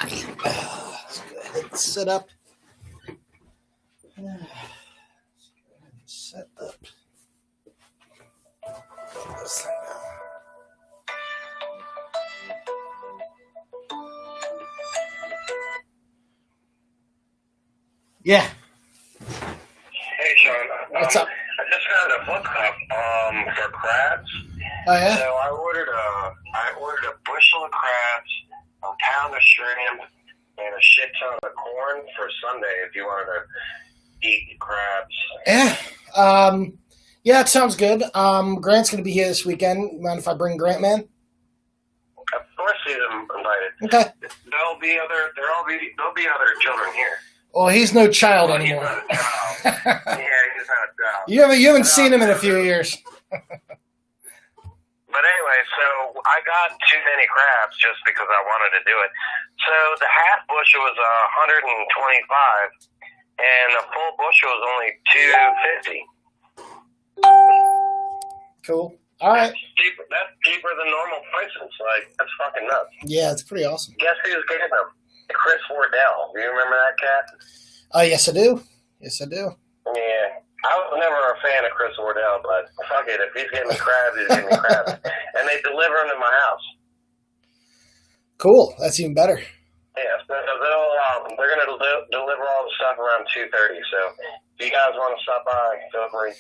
Let's go ahead and set up. Set up. Yeah. Hey, Sean. What's up? I just got a hookup for crabs. Oh yeah. So I ordered a bushel of crabs, a pound of shrimp, and a shit ton of corn for Sunday. If you wanted to eat crabs. Yeah. Yeah, it sounds good. Grant's gonna be here this weekend. Mind if I bring Grant, man? Of course, he's invited. Okay. There'll be other children here. Well, he's no child Well, anymore. He's not a child. Yeah, he's not a child. You haven't seen him in a few years. But anyway, so I got too many crabs just because I wanted to do it. So the half bushel was 125, and the full bushel was only 250. Cool. All right. That's cheaper than normal prices. Like, that's fucking nuts. Yeah, it's pretty awesome. Guess who's getting them? Chris Wardell. Do you remember that cat? Yes, I do. Yes, I do. Yeah. I was never a fan of Chris Wardell, but fuck it. If he's getting me crabs, he's getting me crabs. And they deliver them to my house. Cool. That's even better. Yeah, so they're going to deliver all the stuff around 2:30. So if you guys want to stop by, feel free.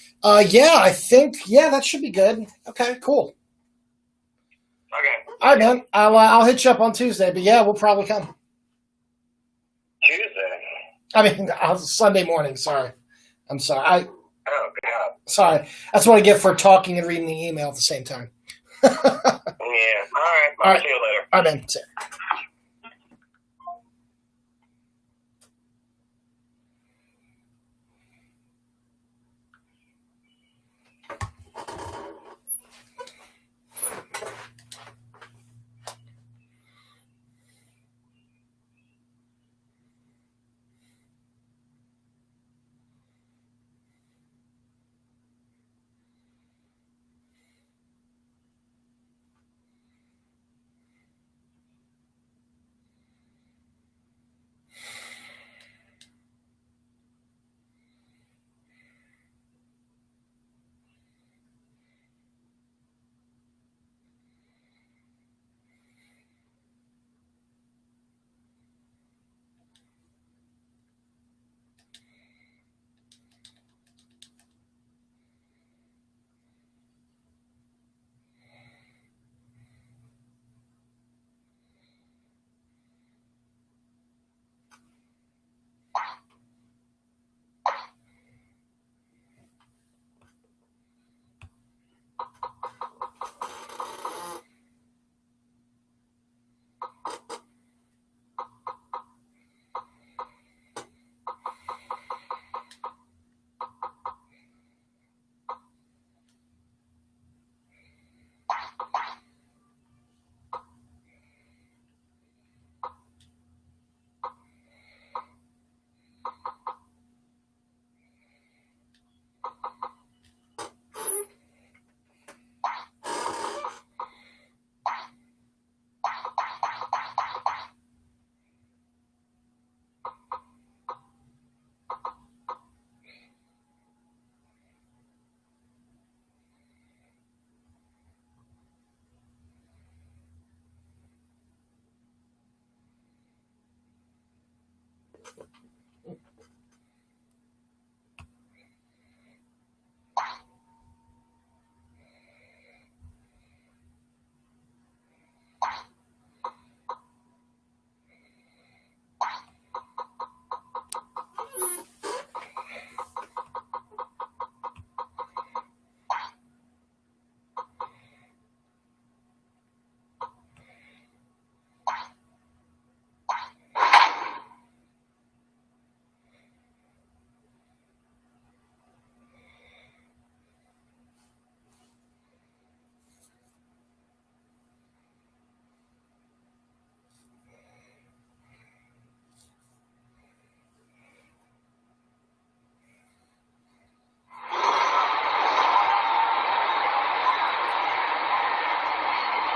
Yeah, I think, that should be good. Okay, cool. Okay. All right, man. I'll hit you up on Tuesday, but yeah, we'll probably come. Tuesday? I mean, Sunday morning, sorry. I'm sorry. Oh, God. Sorry. That's what I get for talking and reading the email at the same time. Yeah. All right. I'll see you later. All right, man. See ya.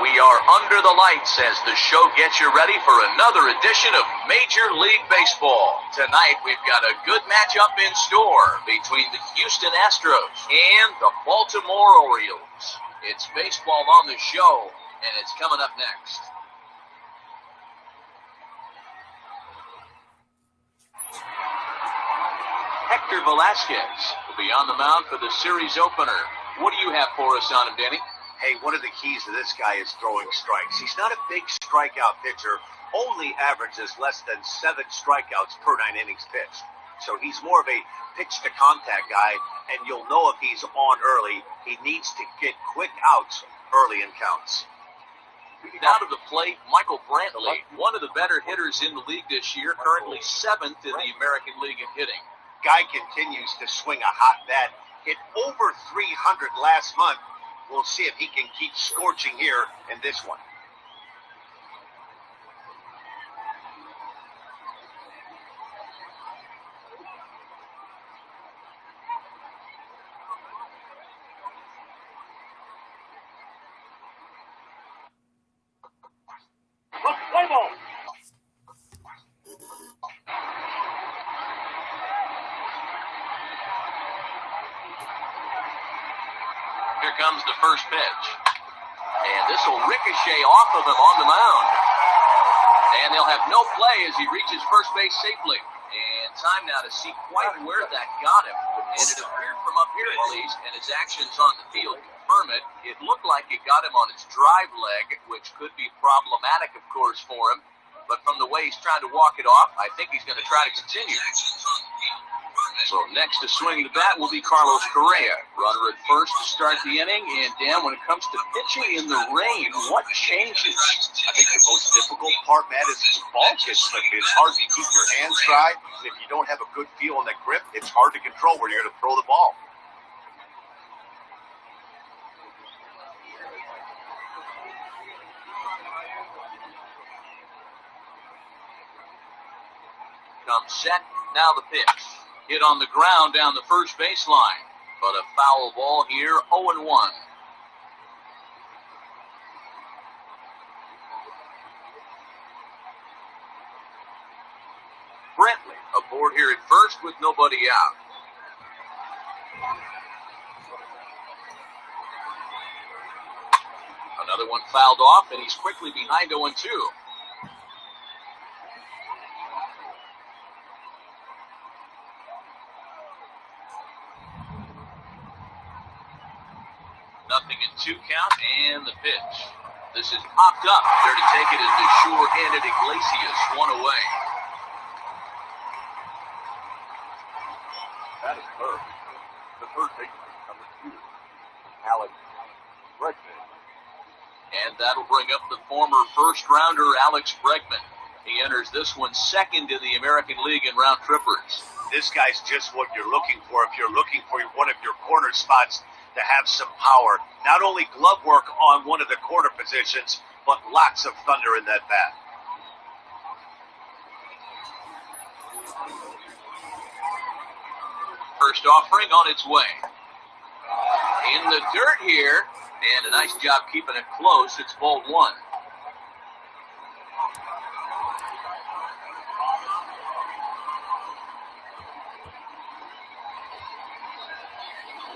We are under the lights as the show gets you ready for another edition of Major League Baseball. Tonight we've got a good matchup in store between the Houston Astros and the Baltimore Orioles. It's baseball on the show, and it's coming up next. Hector Velasquez will be on the mound for the series opener. What do you have for us on him, Danny? Hey, one of the keys to this guy is throwing strikes. He's not a big strikeout pitcher, only averages less than 7 strikeouts per 9 innings pitched. So he's more of a pitch-to-contact guy, and you'll know if he's on early. He needs to get quick outs early in counts. Now to the plate, Michael Brantley, one of the better hitters in the league this year, currently 7th in the American League in hitting. Guy continues to swing a hot bat, hit over 300 last month. We'll see if he can keep scorching here in this one. Play ball. Here comes the first pitch. And this will ricochet off of him on the mound. And they'll have no play as he reaches first base safely. And time now to see quite where that got him. And it appeared from up here at least, and his actions on the field confirm it. It looked like it got him on his drive leg, which could be problematic, of course, for him. But from the way he's trying to walk it off, I think he's going to try to continue. So next to swing the bat will be Carlos Correa. Runner at first to start the inning. And Dan, when it comes to pitching in the rain, what changes? I think the most difficult part, Matt, is the ball gets slippy. It's hard to keep your hands dry. And if you don't have a good feel on the grip, it's hard to control where you're going to throw the ball. Comes set, now the pitch. Hit on the ground down the first baseline. But a foul ball here, 0-1. Brantley aboard here at first with nobody out. Another one fouled off, and he's quickly behind 0-2. Nothing in 2 count, and the pitch. This is popped up. There to take it is the sure-handed Iglesias, 1 away. That is third. The third baseman, number 2, Alex Bregman. And that'll bring up the former first-rounder Alex Bregman. He enters this one second in the American League in round trippers. This guy's just what you're looking for if you're looking for one of your corner spots to have some power. Not only glove work on one of the corner positions, but lots of thunder in that bat. First offering on its way. In the dirt here, and a nice job keeping it close. It's ball 1.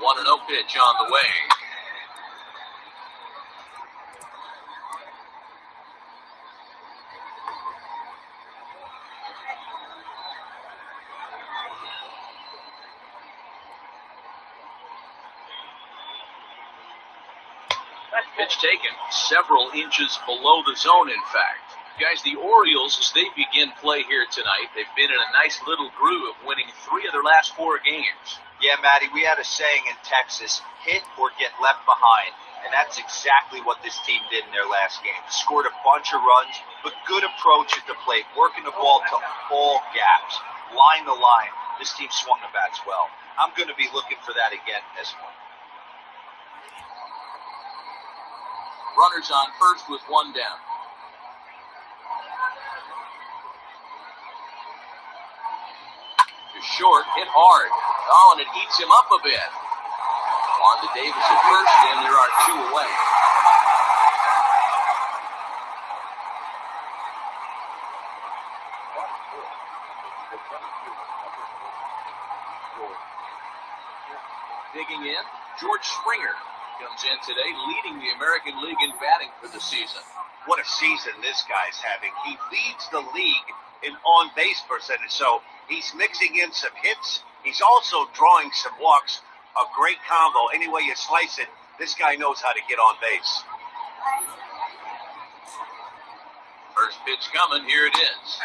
One and 0 pitch on the way. Pitch taken several inches below the zone, in fact. Guys, the Orioles, as they begin play here tonight, they've been in a nice little groove, winning 3 of their last 4 games. Yeah, Matty, we had a saying in Texas, hit or get left behind. And that's exactly what this team did in their last game. Scored a bunch of runs, but good approach at the plate, working the ball to all gaps, line to line. This team swung the bats well. I'm going to be looking for that again in this one. Runners on first with 1 down. To short, hit hard. Oh, and it eats him up a bit. On to Davis at first, and there are 2 away. checking in. George Springer comes in today, leading the American League in batting for the season. What a season this guy's having. He leads the league in on-base percentage, so he's mixing in some hits. He's also drawing some walks. A great combo. Any way you slice it, this guy knows how to get on base. First pitch coming, here it is.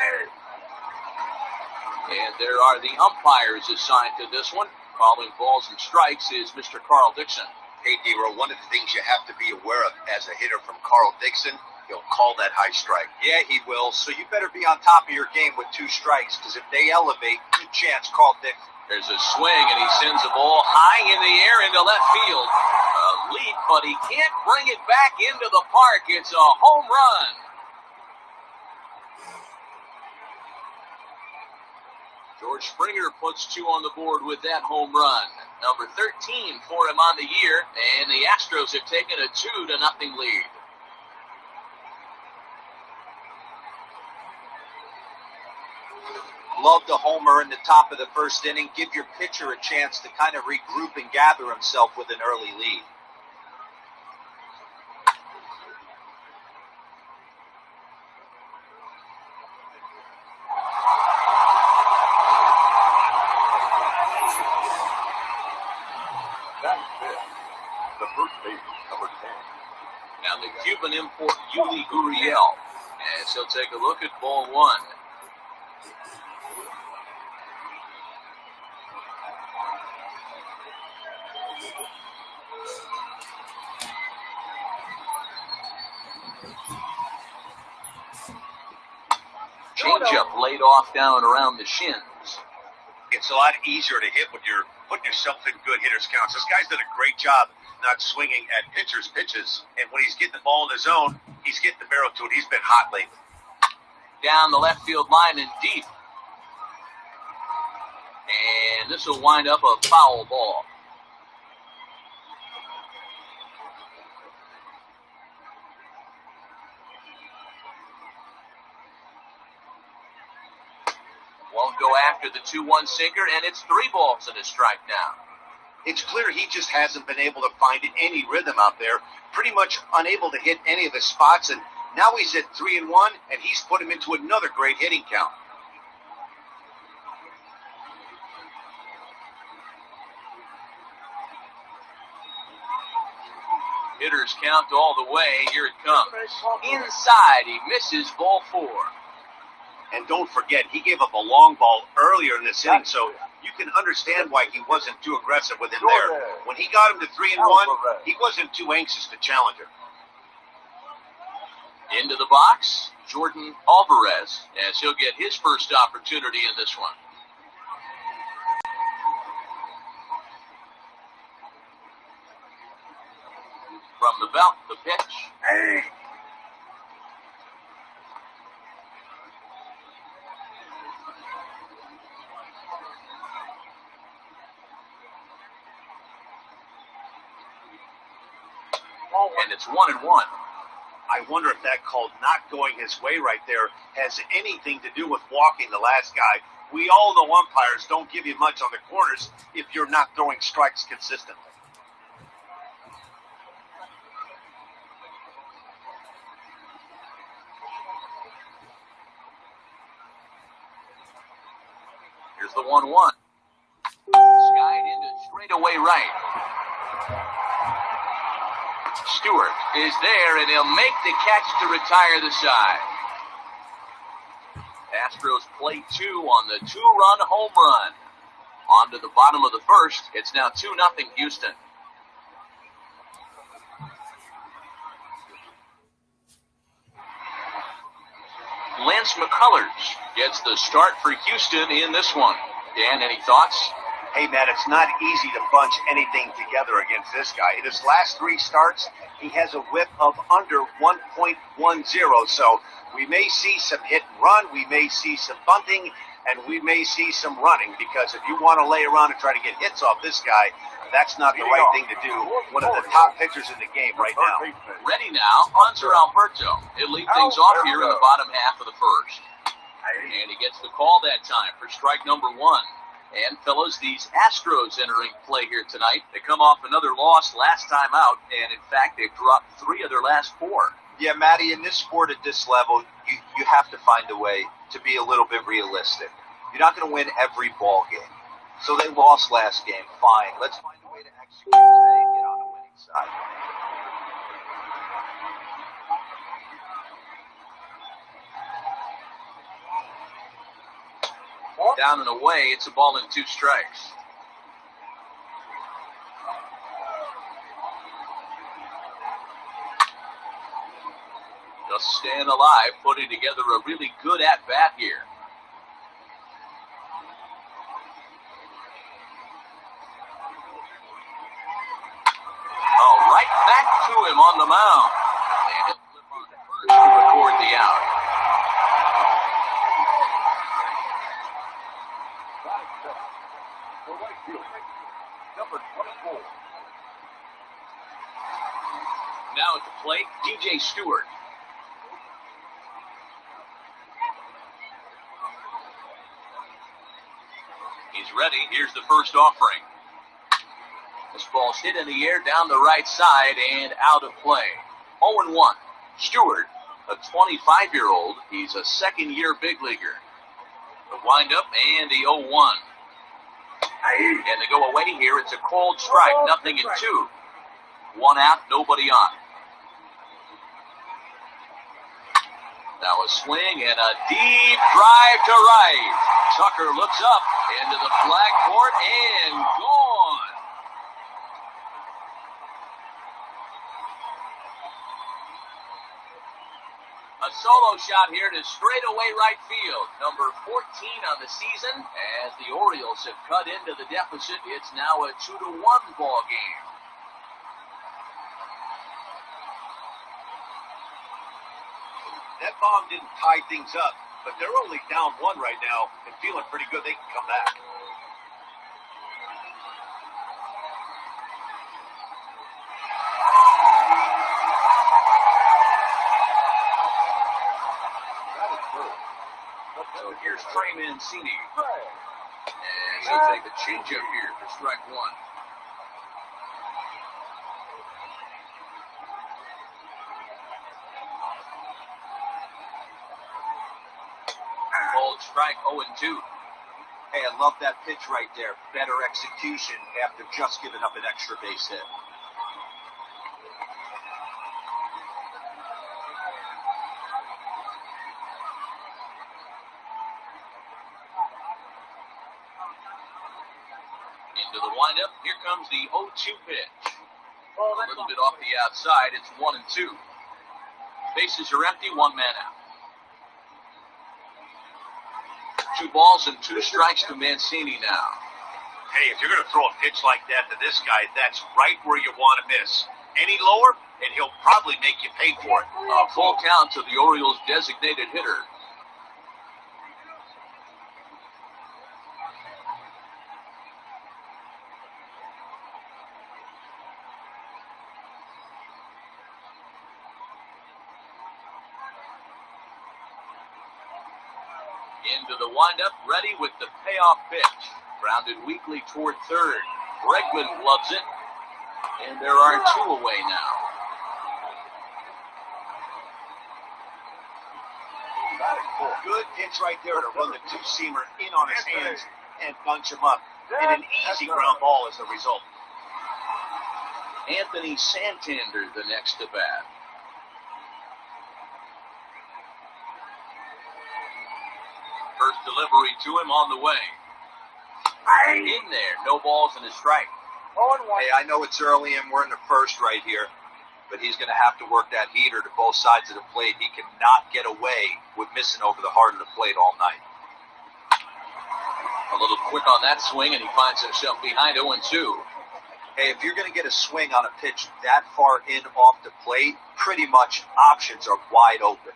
And there are the umpires assigned to this one. Calling balls and strikes is Mr. Carl Dixon. Hey, D-Row, one of the things you have to be aware of as a hitter from Carl Dixon, he'll call that high strike. Yeah, he will, so you better be on top of your game with 2 strikes, because if they elevate, good chance, Carl Dixon. There's a swing, and he sends the ball high in the air into left field. A leap, but he can't bring it back into the park. It's a home run. George Springer puts 2 on the board with that home run. Number 13 for him on the year, and the Astros have taken a 2-0 lead. Love the homer in the top of the first inning. Give your pitcher a chance to kind of regroup and gather himself with an early lead. The first base, number 10. Now the Cuban import, Yuli Gurriel. And so take a look at ball 1. Changeup laid off down around the shins. It's a lot easier to hit when you're putting yourself in good hitters' counts. This guy's done a great job not swinging at pitchers' pitches. And when he's getting the ball in his zone, he's getting the barrel to it. He's been hot lately. Down the left field line and deep. And this will wind up a foul ball. Won't go after the 2-1 sinker, and it's 3 balls and a strike now. It's clear he just hasn't been able to find any rhythm out there. Pretty much unable to hit any of his spots, and now he's at 3-1, and he's put him into another great hitting count. Hitters count all the way. Here it comes. Inside, he misses ball 4. And don't forget, he gave up a long ball earlier in this inning, so you can understand why he wasn't too aggressive with him there. When he got him to 3-1, he wasn't too anxious to challenge him. Into the box, Jordan Alvarez, as he'll get his first opportunity in this one. From the belt, the pitch. Hey. And it's 1-1. I wonder if that call not going his way right there has anything to do with walking the last guy. We all know umpires don't give you much on the corners if you're not throwing strikes consistently. Here's the 1-1. Skied into straightaway right. Stewart is there, and he'll make the catch to retire the side. Astros play 2 on the 2-run home run. On to the bottom of the first. It's now 2-0 Houston. Lance McCullers gets the start for Houston in this one. Dan, any thoughts? Hey, man, it's not easy to bunch anything together against this guy. In his last 3 starts, he has a whip of under 1.10. So we may see some hit and run, we may see some bunting, and we may see some running, because if you want to lay around and try to get hits off this guy, that's not the right thing to do. One of the top pitchers in the game right now. Ready now, Hunter Alberto. He'll lead things off here in the bottom half of the first. And he gets the call that time for strike number 1. And, fellas, these Astros entering play here tonight. They come off another loss last time out, and, in fact, they've dropped 3 of their last 4. Yeah, Matty, in this sport at this level, you have to find a way to be a little bit realistic. You're not going to win every ball game. So they lost last game. Fine. Let's find a way to execute today and get on the winning side. Down and away, it's a ball and 2 strikes. Just staying alive, putting together a really good at-bat here. Oh, right back to him on the mound. And he'll flip on first to record the out. Number 24. Now at the plate, DJ Stewart. He's ready. Here's the first offering. This ball's hit in the air down the right side and out of play. 0-1. Stewart, a 25-year-old. He's a second-year big leaguer. The windup and the 0-1. And to go away here, it's a cold strike, 0-2. 1 out, nobody on. Now a swing and a deep drive to right. Tucker looks up into the flag court and gone. A solo shot here to straightaway right field. Number 14 on the season. As the Orioles have cut into the deficit, it's now a 2-1 ball game. That bomb didn't tie things up, but they're only down 1 right now and feeling pretty good they can come back. So here's Trey Mancini. And he'll take a changeup here for strike 1. Cold strike 0-2. Hey, I love that pitch right there. Better execution after just giving up an extra base hit. Into the windup. Here comes the 0-2 pitch. A little bit off the outside. It's 1-2. Bases are empty. 1 man out. 2 balls and 2 strikes to Mancini now. Hey, if you're going to throw a pitch like that to this guy, that's right where you want to miss. Any lower, and he'll probably make you pay for it. A full count to the Orioles' designated hitter. Into the windup, ready with the payoff pitch. Grounded weakly toward third. Bregman gloves it. And there are 2 away now. Good pitch right there to run the 2-seamer in on his hands and bunch him up. And an easy ground ball as a result. Anthony Santander the next to bat. First delivery to him on the way. In there, no balls and a strike. Hey, I know it's early and we're in the first right here, but he's going to have to work that heater to both sides of the plate. He cannot get away with missing over the heart of the plate all night. A little quick on that swing, and he finds himself behind 0-2. Hey, if you're going to get a swing on a pitch that far in off the plate, pretty much options are wide open.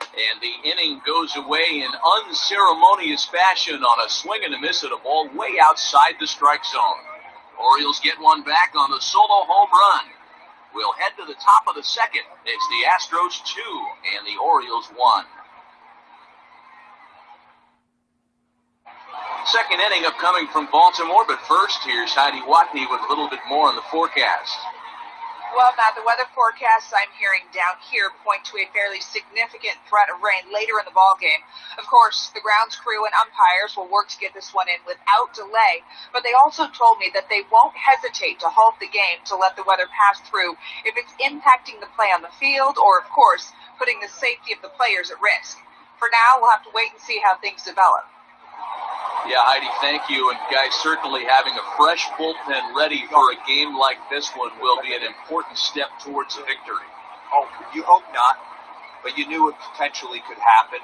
And the inning goes away in unceremonious fashion on a swing and a miss at a ball way outside the strike zone. Orioles get one back on the solo home run. We'll head to the top of the second. It's the Astros 2 and the Orioles 1. Second inning upcoming from Baltimore, but first, here's Heidi Watney with a little bit more on the forecast. Well, Matt, the weather forecasts I'm hearing down here point to a fairly significant threat of rain later in the ballgame. Of course, the grounds crew and umpires will work to get this one in without delay, but they also told me that they won't hesitate to halt the game to let the weather pass through if it's impacting the play on the field or, of course, putting the safety of the players at risk. For now, we'll have to wait and see how things develop. Yeah, Heidi, thank you. And guys, certainly having a fresh bullpen ready for a game like this one will be an important step towards a victory. Oh, you hope not, but you knew it potentially could happen.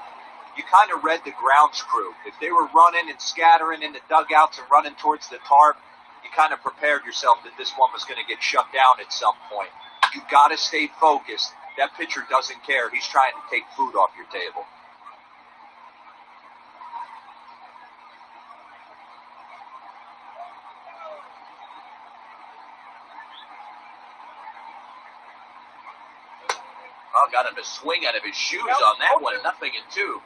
You kind of read the grounds crew. If they were running and scattering in the dugouts and running towards the tarp, you kind of prepared yourself that this one was going to get shut down at some point. You got to stay focused. That pitcher doesn't care. He's trying to take food off your table. Oh, got him to swing out of his shoes on that one. 0-2.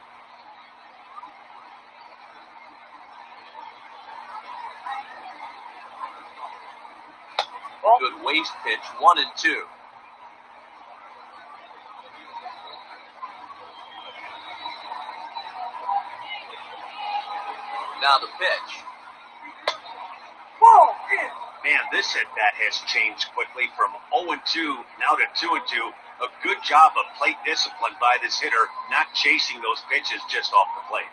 Good waist pitch, 1-2. Now the pitch. Man, this at-bat has changed quickly from 0-2 now to 2-2. A good job of plate discipline by this hitter, not chasing those pitches just off the plate.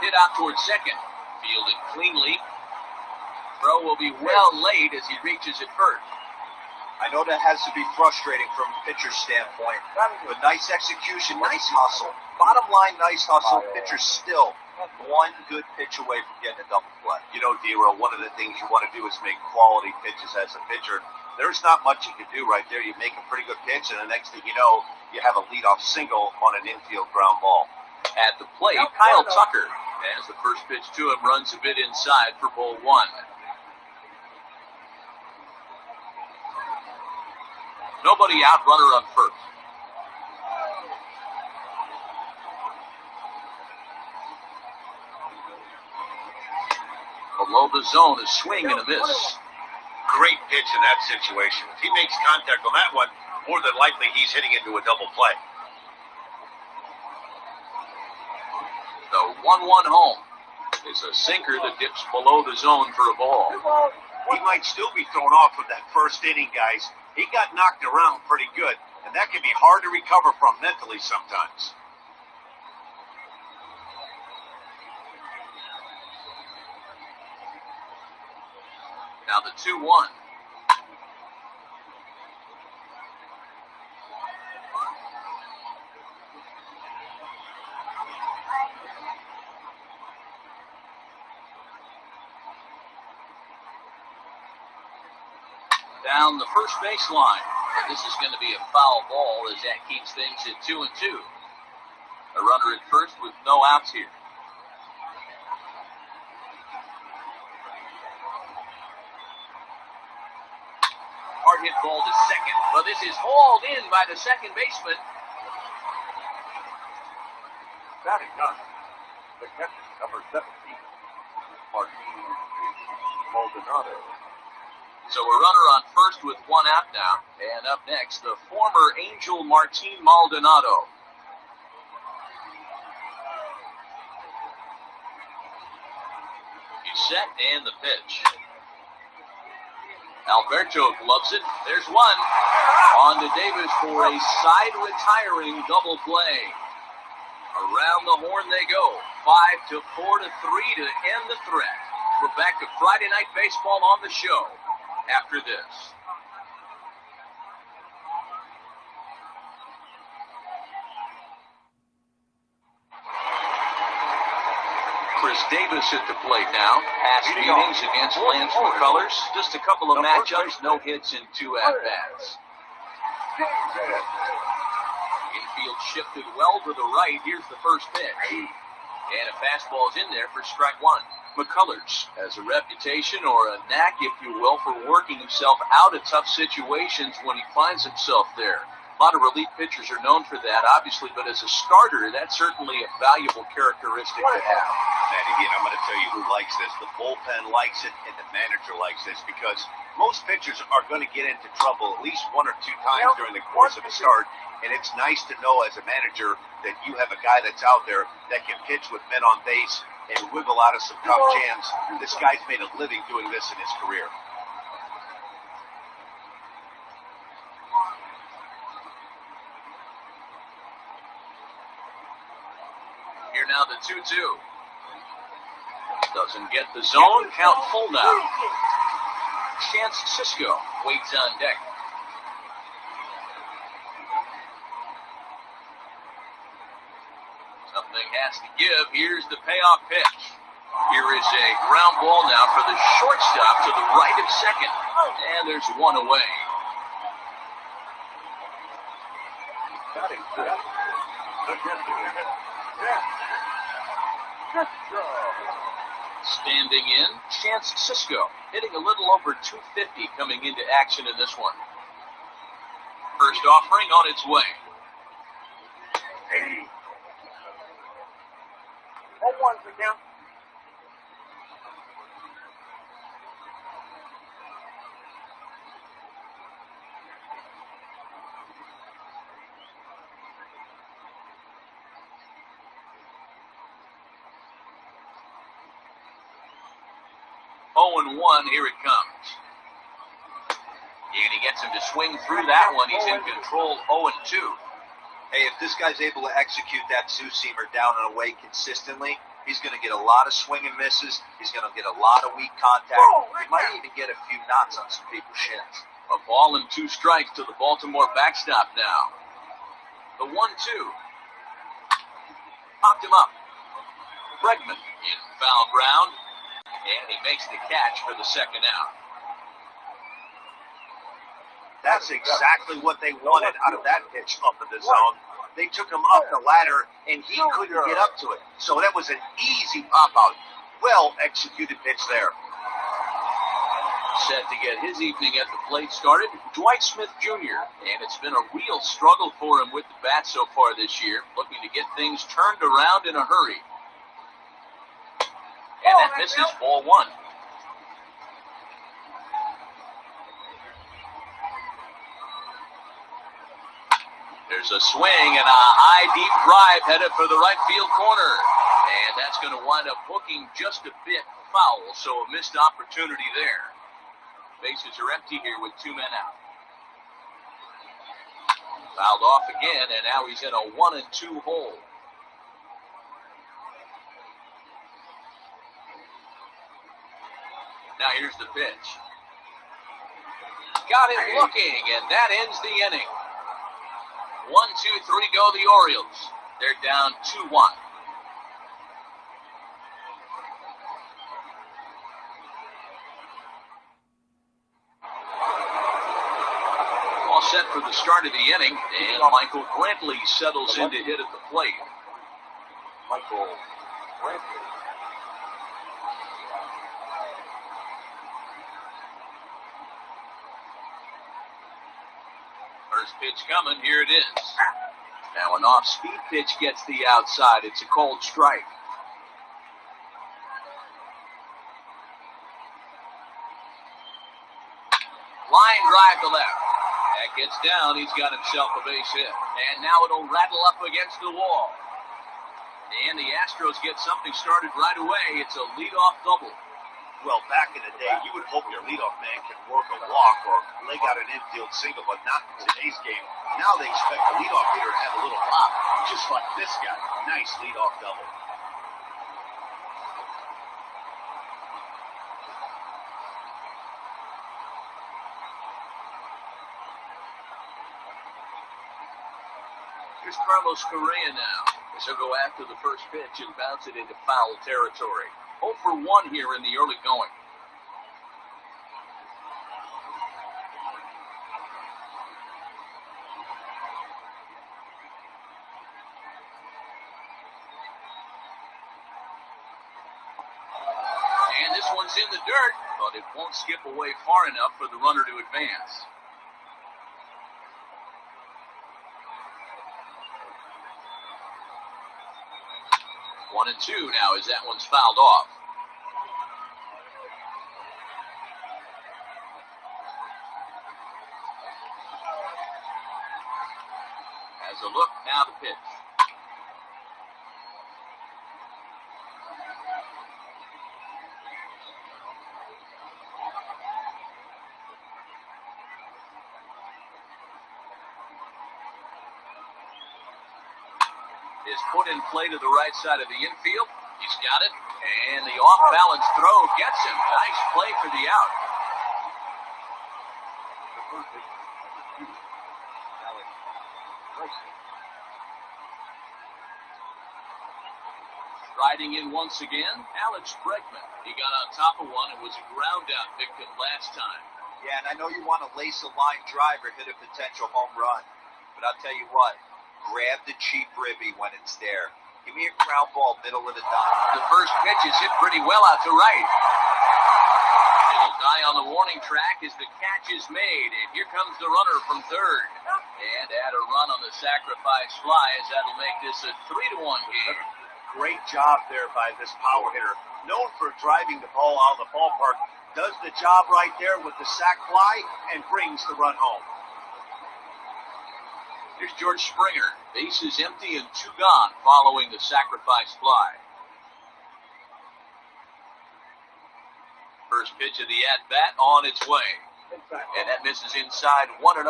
Hit out towards second. Fielded cleanly. Throw will be well laid as he reaches at first. I know that has to be frustrating from a pitcher's standpoint, but nice execution, nice hustle. Bottom line, nice hustle. Pitcher's still one good pitch away from getting a double play. You know, D-Roll, one of the things you want to do is make quality pitches as a pitcher. There's not much you can do right there. You make a pretty good pitch, and the next thing you know, you have a leadoff single on an infield ground ball. At the plate, Kyle Tucker, as the first pitch to him, runs a bit inside for ball one. Nobody out, runner on first. Below the zone, a swing and a miss. Great pitch in that situation. If he makes contact on that one, more than likely he's hitting into a double play. The 1-1 home is a sinker that dips below the zone for a ball. He might still be thrown off with that first inning, guys. He got knocked around pretty good, and that can be hard to recover from mentally sometimes. Now the 2-1. Down the first baseline. This is going to be a foul ball as that keeps things at 2-2. A runner at first with no outs here. Hard hit ball to second, but this is hauled in by the second baseman. Batting done. The catcher, number 17, Martin Maldonado. So a runner on first with one out now. And up next, the former Angel Martin Maldonado. He's set and the pitch. Alberto gloves it. There's one. On to Davis for a side retiring double play. Around the horn they go. 5-4-3 to end the threat. We're back to Friday Night Baseball on the show after this. Chris Davis at the plate now. Past meetings against Lansford Colors. Just a couple of matchups, no hits in 2 at-bats. Infield shifted well to the right. Here's the first pitch. And a fastball's in there for strike one. McCullers has a reputation, or a knack, if you will, for working himself out of tough situations when he finds himself there. A lot of relief pitchers are known for that, obviously, but as a starter, that's certainly a valuable characteristic to have. And again, I'm going to tell you who likes this. The bullpen likes it, and the manager likes this, because most pitchers are going to get into trouble at least one or two times during the course of a start, and it's nice to know as a manager that you have a guy that's out there that can pitch with men on base and wiggle out of some tough jams. This guy's made a living doing this in his career. Here now the 2-2. Doesn't get the zone. Count full now. Chance Cisco waits on deck. Something has to give. Here's the payoff pitch. Here is a ground ball now for the shortstop to the right of second. And there's one away. Standing in, Chance Cisco, hitting a little over 250 coming into action in this one. First offering on its way. And 1, here it comes. And he gets him to swing through that one. He's in control, 0-2. Hey, if this guy's able to execute that two-seamer down and away consistently, he's going to get a lot of swing and misses. He's going to get a lot of weak contact. He might even get a few knots on some people's shins. A ball and 2 strikes to the Baltimore backstop now. The 1-2. Popped him up. Bregman in foul ground. And he makes the catch for the second out. That's exactly what they wanted out of that pitch up in the zone. They took him up the ladder, and he couldn't get up to it. So that was an easy pop-out. Well-executed pitch there. Set to get his evening at the plate started, Dwight Smith Jr. And it's been a real struggle for him with the bat so far this year, looking to get things turned around in a hurry. And that misses, ball 1. There's a swing and a high, deep drive headed for the right field corner. And that's going to wind up hooking just a bit foul, so a missed opportunity there. Bases are empty here with 2 men out. Fouled off again, and now he's in a 1-2 hole. Now here's the pitch. Got it looking, and that ends the inning. 1, 2, 3 go the Orioles. They're down 2-1. All set for the start of the inning, and Michael Brantley settles in to hit at the plate. Michael Brantley. First pitch coming, here it is. Now an off-speed pitch gets the outside. It's a cold strike. Line drive to left. That gets down. He's got himself a base hit. And now it'll rattle up against the wall. And the Astros get something started right away. It's a leadoff double. Well, back in the day, you would hope your leadoff man could work a walk or leg out an infield single, but not in today's game. Now they expect the leadoff hitter to have a little pop, just like this guy. Nice leadoff double. Here's Carlos Correa now. He'll go after the first pitch and bounce it into foul territory. 0 for 1 here in the early going. one's in the dirt, but it won't skip away far enough for the runner to advance. 1-2 now as that one's fouled off. As a look, now the pitch. Is put in play to the right side of the infield. He's got it. And the off-balance throw gets him. Nice play for the out. Striding in once again, Alex Bregman. He got on top of one and was a ground-out victim last time. Yeah, and I know you want to lace a line drive or hit a potential home run. But I'll tell you what, grab the cheap ribby when it's there. Give me a ground ball middle of the dot. The first pitch is hit pretty well out to right. It'll die on the warning track as the catch is made. And here comes the runner from third. And add a run on the sacrifice fly as that'll make this a 3-1 game. Great job there by this power hitter. Known for driving the ball out of the ballpark. Does the job right there with the sac fly and brings the run home. Here's George Springer. Base is empty and 2 gone following the sacrifice fly. First pitch of the at-bat on its way. And that misses inside 1-0.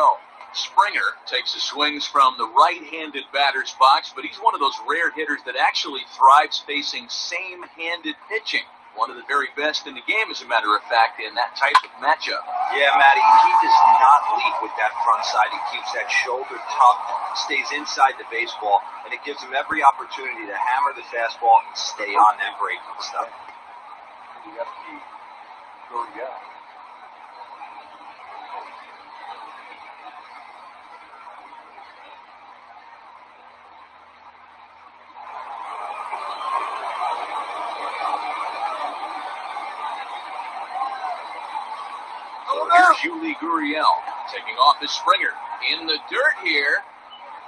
Springer takes the swings from the right-handed batter's box, but he's one of those rare hitters that actually thrives facing same-handed pitching. One of the very best in the game, as a matter of fact, in that type of matchup. Yeah, Matty, he does not lead with that front side. He keeps that shoulder tucked, stays inside the baseball, and it gives him every opportunity to hammer the fastball and stay on that breaking stuff. Here's Yuli Gurriel taking off his Springer. In the dirt here.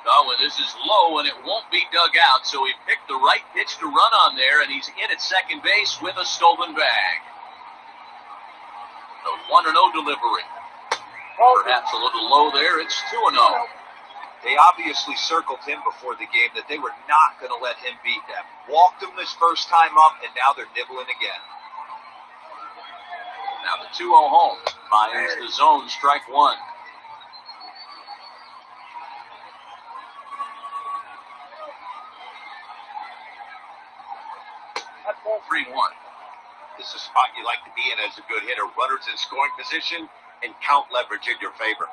Oh, and this is low, and it won't be dug out, so he picked the right pitch to run on there, and he's in at second base with a stolen bag. The 1-0 delivery. Perhaps a little low there. It's 2-0. They obviously circled him before the game that they were not going to let him beat them. Walked him this first time up, and now they're nibbling again. Now the 2-0 home finds the zone, strike one. That's 3-1. This is a spot you like to be in as a good hitter. Runners in scoring position and count leverage in your favor.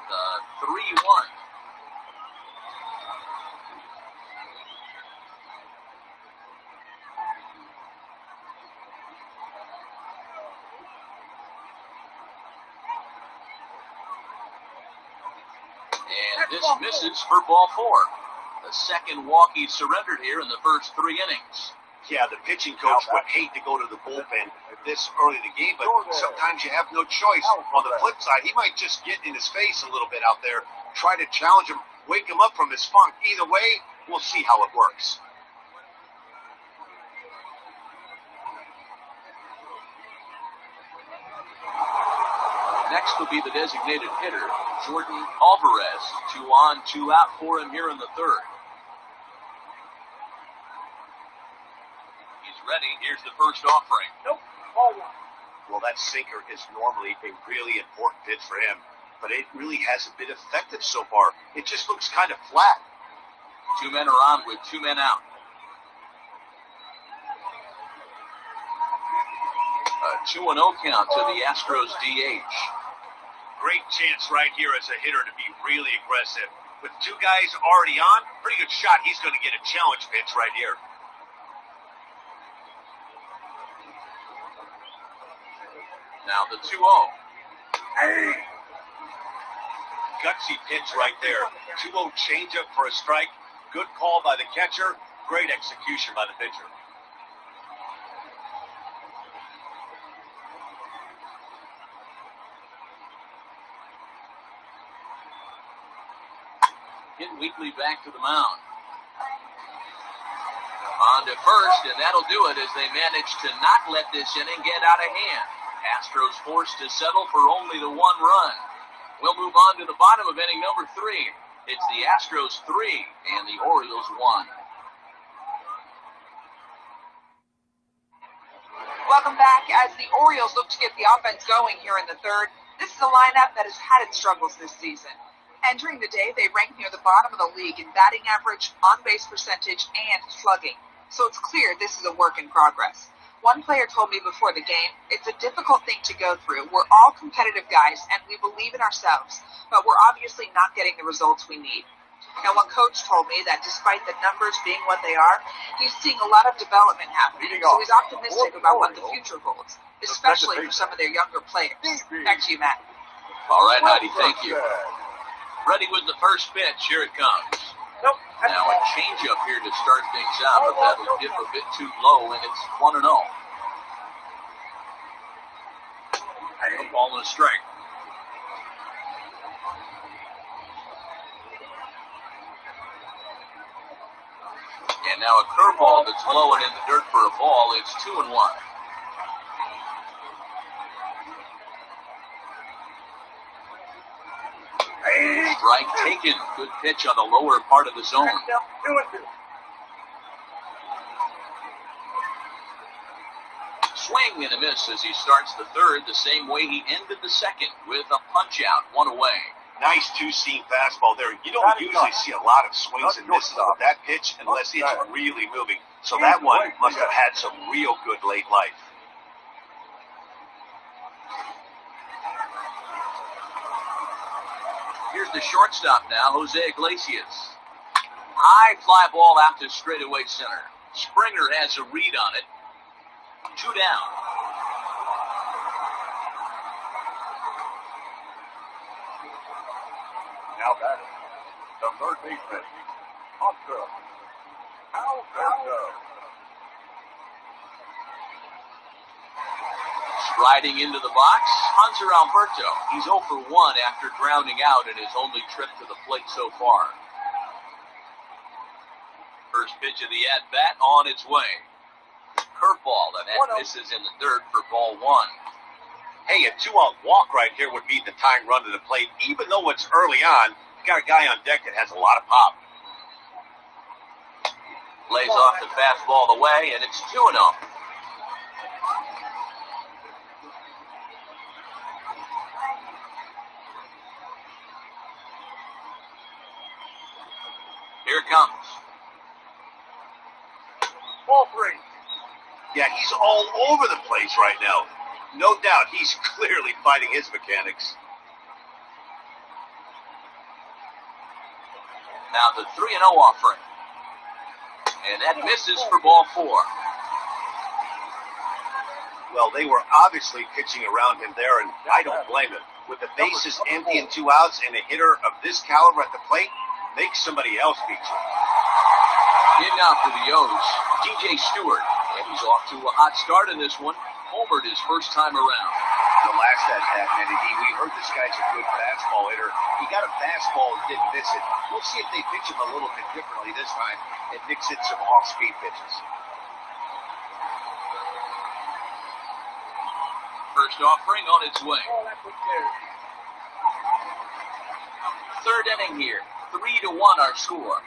The 3-1. And this misses for ball 4. The second walk he surrendered here in the first 3 innings. Yeah, the pitching coach would hate to go to the bullpen this early in the game, but sometimes you have no choice. On the flip side, he might just get in his face a little bit out there, try to challenge him, wake him up from his funk. Either way, we'll see how it works. Next will be the designated hitter, Jordan Alvarez. 2 on, 2 out for him here in the third. He's ready. Here's the first offering. Well, that sinker is normally a really important pitch for him, but it really hasn't been effective so far. It just looks kind of flat. 2 men are on with 2 men out. A 2-0 count to the Astros DH. Great chance right here as a hitter to be really aggressive. With 2 guys already on, pretty good shot. He's going to get a challenge pitch right here. Now the 2-0. Gutsy pitch right there. 2-0 changeup for a strike. Good call by the catcher. Great execution by the pitcher. Get Weekly back to the mound. On to first, and that'll do it as they manage to not let this inning get out of hand. Astros forced to settle for only the 1 run. We'll move on to the bottom of inning number 3. It's the Astros 3 and the Orioles 1. Welcome back. As the Orioles look to get the offense going here in the third, this is a lineup that has had its struggles this season. Entering the day, they rank near the bottom of the league in batting average, on-base percentage, and slugging. So it's clear this is a work in progress. One player told me before the game, it's a difficult thing to go through. We're all competitive guys, and we believe in ourselves, but we're obviously not getting the results we need. Now, one coach told me that despite the numbers being what they are, he's seeing a lot of development happening, so he's optimistic about what the future holds, especially for some of their younger players. Back to you, Matt. All right, Heidi, thank you. Ready with the first pitch. Here it comes. Now a changeup here to start things out, but that'll dip a bit too low, and it's 1-0. A ball and a strike. And now a curveball that's low and in the dirt for a ball. It's 2-1. Strike taken. Good pitch on the lower part of the zone. Swing and a miss as he starts the third, the same way he ended the second, with a punch out, 1 away. Nice two-seam fastball there. You don't usually see a lot of swings and misses with that pitch unless it's really moving. So that one must have had some real good late life. Here's the shortstop now, Jose Iglesias. High fly ball out to straightaway center. Springer has a read on it. 2 down. Now batting, the third baseman, Oscar Alberto. Striding into the box, Hanser Alberto. He's 0 for 1 after grounding out in his only trip to the plate so far. First pitch of the at-bat on its way. Curveball, and that misses in the dirt for ball 1. Hey, a 2-out walk right here would mean the tying run to the plate. Even though it's early on, you got a guy on deck that has a lot of pop. Lays off the fastball away, and it's 2-0. Here it comes. Ball 3. Yeah, he's all over the place right now. No doubt he's clearly fighting his mechanics. Now the 3-0 offering. And that misses for ball 4. Well, they were obviously pitching around him there, and I don't blame him. With the bases empty and 2 outs and a hitter of this caliber at the plate, make somebody else beat you. In now for the O's, DJ Stewart. And he's off to a hot start in this one. Homered his first time around. The last at-bat, Manny, we heard this guy's a good fastball hitter. He got a fastball and didn't miss it. We'll see if they pitch him a little bit differently this time and mix in some off-speed pitches. First offering on its way. Third inning here. 3-1 our score.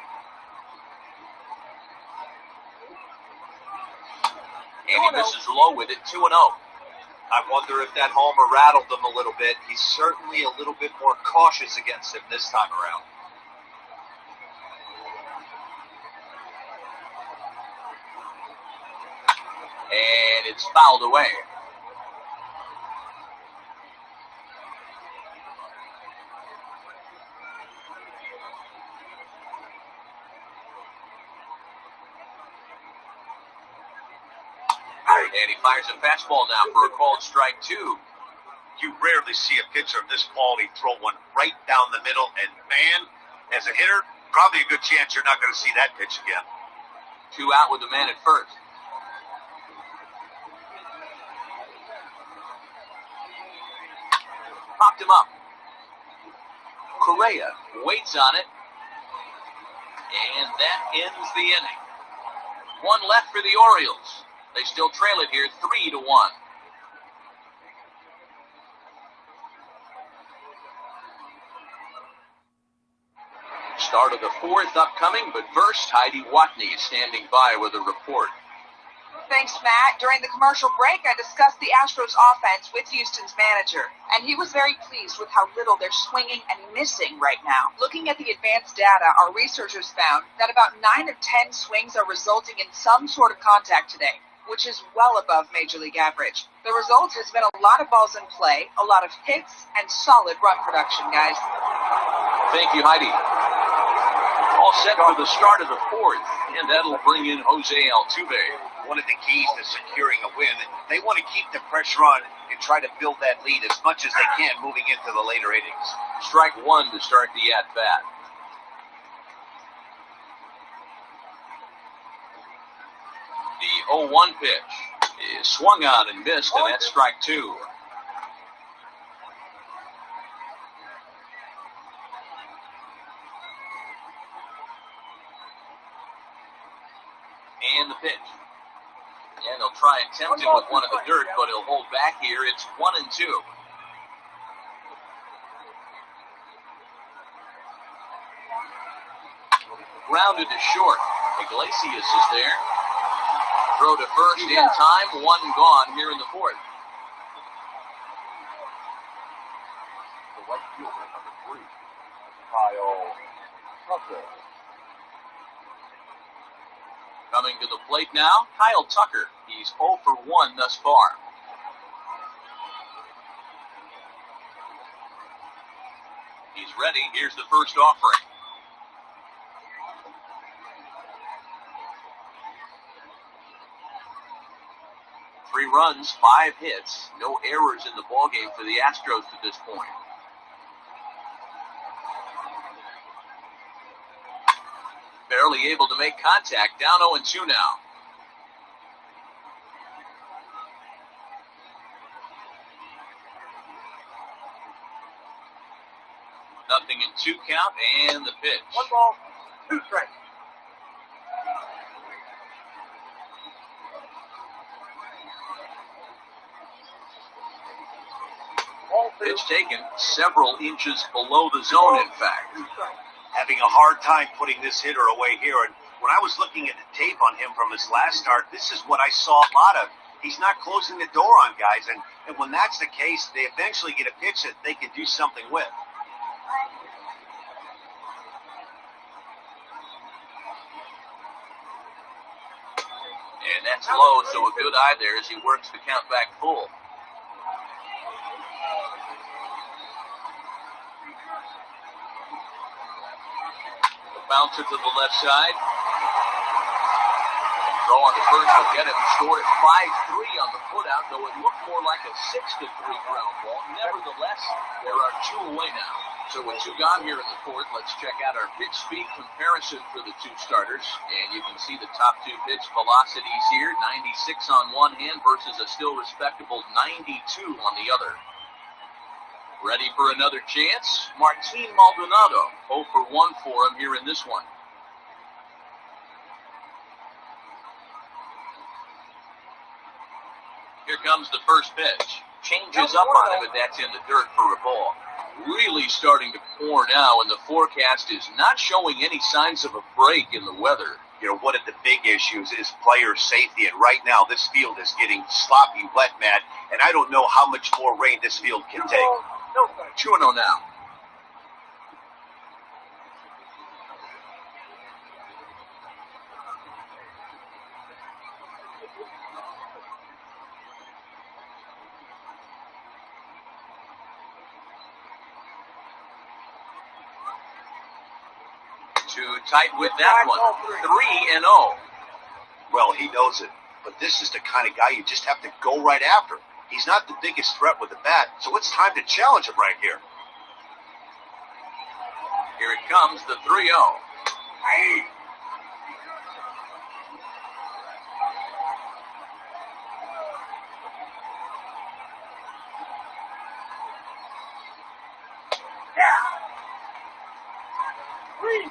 And he misses low with it, 2-0. I wonder if that homer rattled him a little bit. He's certainly a little bit more cautious against him this time around. And it's fouled away. And he fires a fastball now for a called strike 2. You rarely see a pitcher of this quality throw one right down the middle, and man, as a hitter, probably a good chance you're not going to see that pitch again. 2 out with the man at first. Popped him up. Correa waits on it. And that ends the inning. 1 left for the Orioles. They still trail it here 3-1. Start of the 4th upcoming, but first, Heidi Watney is standing by with a report. Thanks, Matt. During the commercial break, I discussed the Astros offense with Houston's manager, and he was very pleased with how little they're swinging and missing right now. Looking at the advanced data, our researchers found that about 9 of 10 swings are resulting in some sort of contact today, which is well above Major League average. The result has been a lot of balls in play, a lot of hits, and solid run production, guys. Thank you, Heidi. All set for the start of the 4th, and that'll bring in Jose Altuve. One of the keys to securing a win, they want to keep the pressure on and try to build that lead as much as they can moving into the later innings. Strike 1 to start the at-bat. The 0-1 pitch is swung on and missed, and that's strike 2. And the pitch. And they'll try and tempt him with one of the dirt, but he'll hold back here. It's 1-2. Grounded to short. Iglesias is there. Throw to first in time. 1 gone here in the 4th. The right fielder, number 3, Kyle Tucker. Coming to the plate now, Kyle Tucker. He's 0 for 1 thus far. He's ready. Here's the first offering. Three runs, 5 hits, no errors in the ballgame for the Astros to this point. Barely able to make contact, down 0-2 now. Nothing in 2 count, and the pitch. 1 ball, 2 strikes. Pitch taken several inches below the zone, in fact. 2 strikes. Having a hard time putting this hitter away here. And when I was looking at the tape on him from his last start, this is what I saw a lot of. He's not closing the door on guys. And when that's the case, they eventually get a pitch that they can do something with. And that's low, so a good eye there as he works the count back full. Bouncer to the left side. Throw on the first will get him. Scored at 5-3 on the put-out, though it looked more like a 6-3 ground ball. Nevertheless, there are 2 away now. So with 2 gone here in the 4th, let's check out our pitch speed comparison for the 2 starters. And you can see the top 2 pitch velocities here. 96 on one hand versus a still respectable 92 on the other. Ready for another chance? Martin Maldonado, 0 for 1 for him here in this one. Here comes the first pitch. Changes up on him, but that's in the dirt for a ball. Really starting to pour now, and the forecast is not showing any signs of a break in the weather. You know, one of the big issues is player safety, and right now this field is getting sloppy wet, Matt, and I don't know how much more rain this field can take. 2-0 now. Too tight with that one. 3-0. Well, he knows it, but this is the kind of guy you just have to go right after. He's not the biggest threat with the bat, so it's time to challenge him right here. Here it comes, the 3-0. Hey!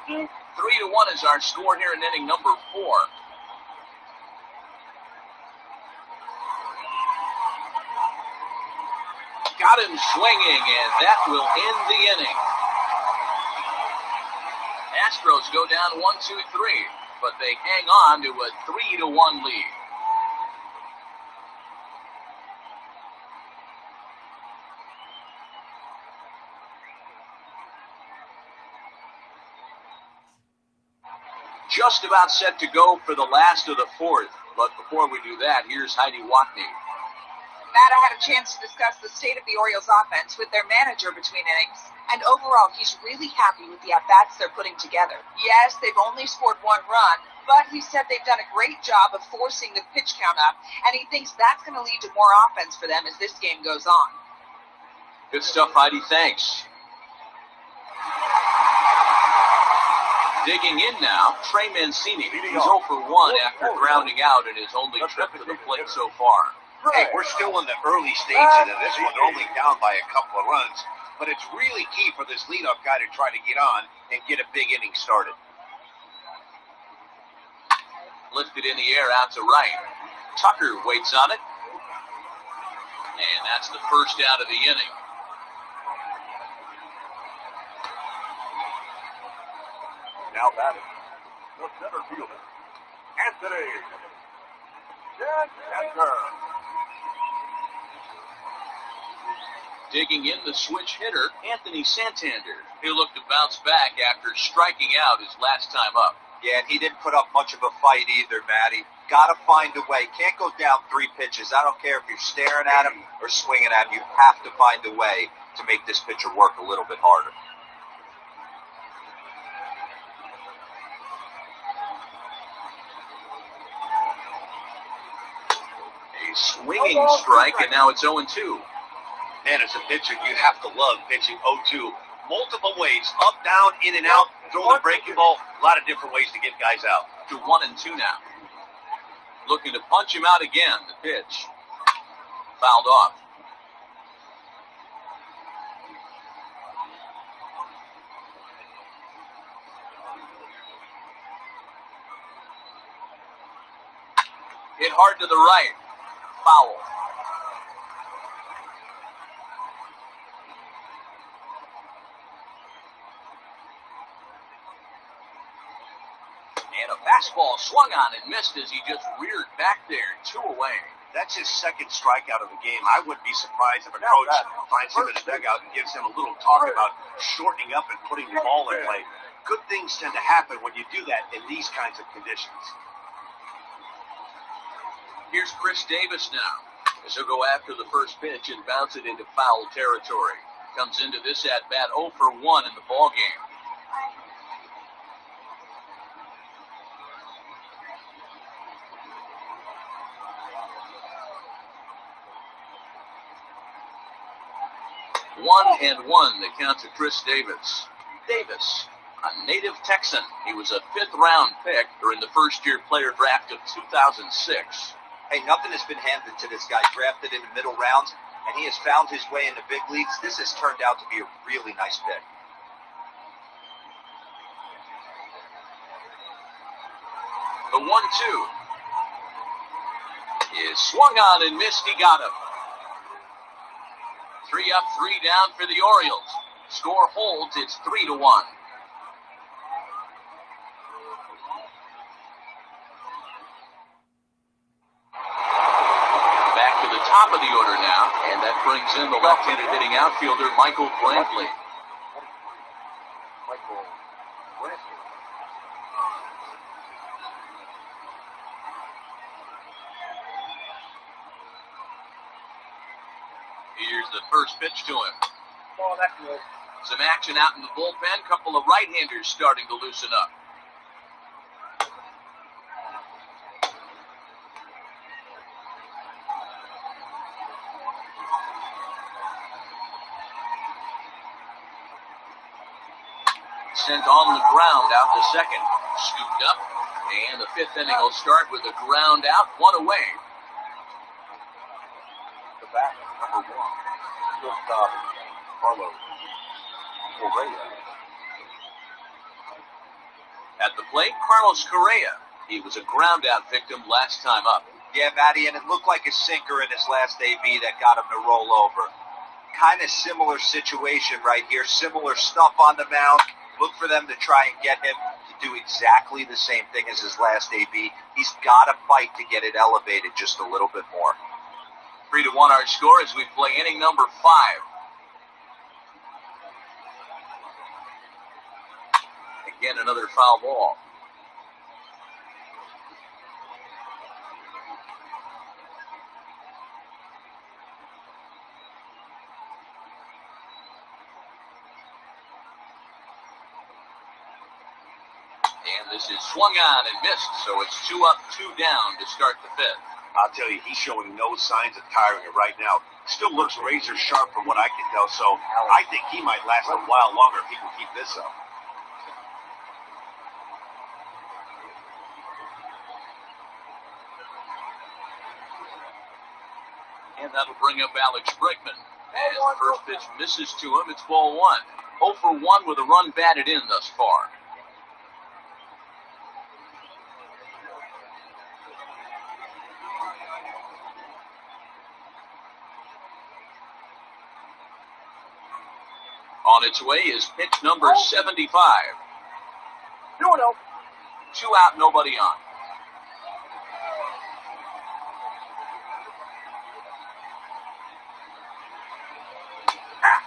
3-1 is our score here in inning number 4. Got him swinging, and that will end the inning. Astros go down 1-2-3, but they hang on to a 3-1 lead. Just about set to go for the last of the 4th, but before we do that, here's Heidi Watney. Matt, I had a chance to discuss the state of the Orioles offense with their manager between innings, and overall he's really happy with the at-bats they're putting together. Yes, they've only scored 1 run, but he said they've done a great job of forcing the pitch count up, and he thinks that's going to lead to more offense for them as this game goes on. Good stuff, Heidi. Thanks. Digging in now, Trey Mancini. He's 0 for 1 after grounding out in his only trip to the plate so far. Hey, we're still in the early stages of this one. They're only down by a couple of runs, but it's really key for this leadoff guy to try to get on and get a big inning started. Lifted in the air out to right. Tucker waits on it. And that's the first out of the inning. Now batting, the center fielder, Anthony Santander. Digging in the switch hitter, Anthony Santander, who looked to bounce back after striking out his last time up. Yeah, and he didn't put up much of a fight either, Matty. Got to find a way. Can't go down 3 pitches. I don't care if you're staring at him or swinging at him. You have to find a way to make this pitcher work a little bit harder. A swinging strike, and now it's 0-2. Man, as a pitcher, you have to love pitching 0-2. Multiple ways, up, down, in and out, throw the breaking ball. A lot of different ways to get guys out. To 1-2 now. Looking to punch him out again. The pitch. Fouled off. Hit hard to the right. Foul. And a fastball swung on and missed as he just reared back there, 2 away. That's his second strikeout of the game. I wouldn't be surprised if a coach finds him in the dugout and gives him a little talk about shortening up and putting the ball in play. Good things tend to happen when you do that in these kinds of conditions. Here's Chris Davis now, as he'll go after the first pitch and bounce it into foul territory. Comes into this at-bat 0 for 1 in the ballgame. One and one, the count to Chris Davis. Davis, a native Texan. He was a 5th-round pick during the first-year player draft of 2006. Hey, nothing has been handed to this guy. Drafted in the middle rounds, and he has found his way in the big leagues. This has turned out to be a really nice pick. The 1-2 is swung on and missed. He got him. 3 up, 3 down for the Orioles. Score holds. It's 3-1. Back to the top of the order now, and that brings in the left-handed hitting outfielder Michael Brantley. Michael Brantley. Here's the first pitch to him. Oh, that's good. Some action out in the bullpen. Couple of right-handers starting to loosen up. sent on the ground out to second. Scooped up, and the fifth inning will start with a ground out, one away. The back, number 1. Shortstop, Carlos Correa. At the plate, Carlos Correa. He was a ground out victim last time up. Yeah, Matty, and it looked like a sinker in his last AB that got him to roll over. Kind of similar situation right here. Similar stuff on the mound. Look for them to try and get him to do exactly the same thing as his last AB. He's got to fight to get it elevated just a little bit more. 3-1 our score as we play inning number 5. Again, another foul ball. And this is swung on and missed, so it's 2 up, 2 down to start the fifth. I'll tell you, he's showing no signs of tiring it right now. Still looks razor sharp from what I can tell, so I think he might last a while longer if he can keep this up. And that'll bring up Alex Bregman. As the first pitch misses to him, it's ball 1. 0 for 1 with a run batted in thus far. On its way is pitch number 75. 2-0. 2 out, nobody on.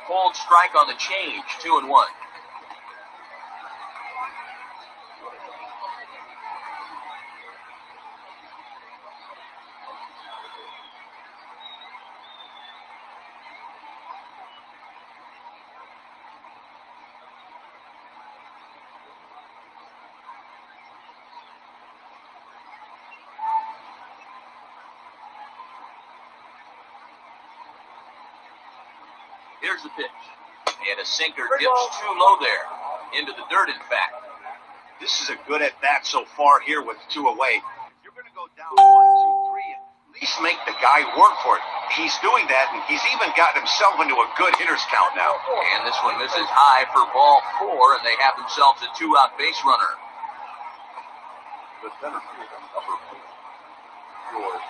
Called strike on the change, 2-1. Here's the pitch. And a sinker dips too low there. Into the dirt, in fact. This is a good at-bat so far here with 2 away. You're going to go down 1, 2, 3, and at least make the guy work for it. He's doing that, and he's even gotten himself into a good hitter's count now. And this one misses high for ball 4, and they have themselves a 2-out base runner. The center fielder, number 4. George.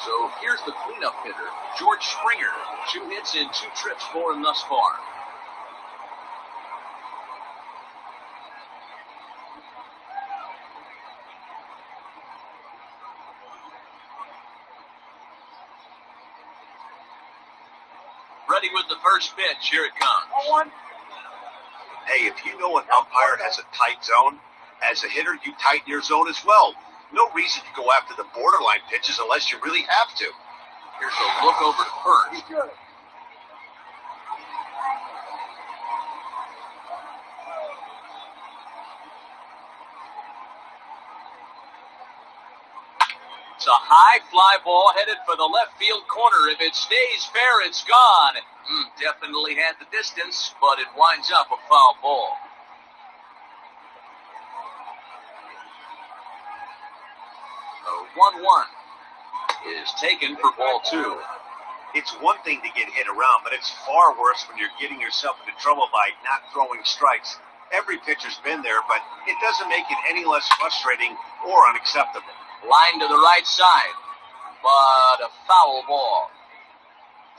So here's the cleanup hitter, George Springer. 2 hits in 2 trips for him thus far. Ready with the first pitch. Here it comes. Hey, if you know an umpire has a tight zone, as a hitter, you tighten your zone as well. No reason to go after the borderline pitches unless you really have to. Here's a look over to first. It's a high fly ball headed for the left field corner. If it stays fair, it's gone. Definitely had the distance, but it winds up a foul ball. So 1-1 is taken for ball 2. It's one thing to get hit around, but it's far worse when you're getting yourself into trouble by not throwing strikes. Every pitcher's been there, but it doesn't make it any less frustrating or unacceptable. Line to the right side, but a foul ball.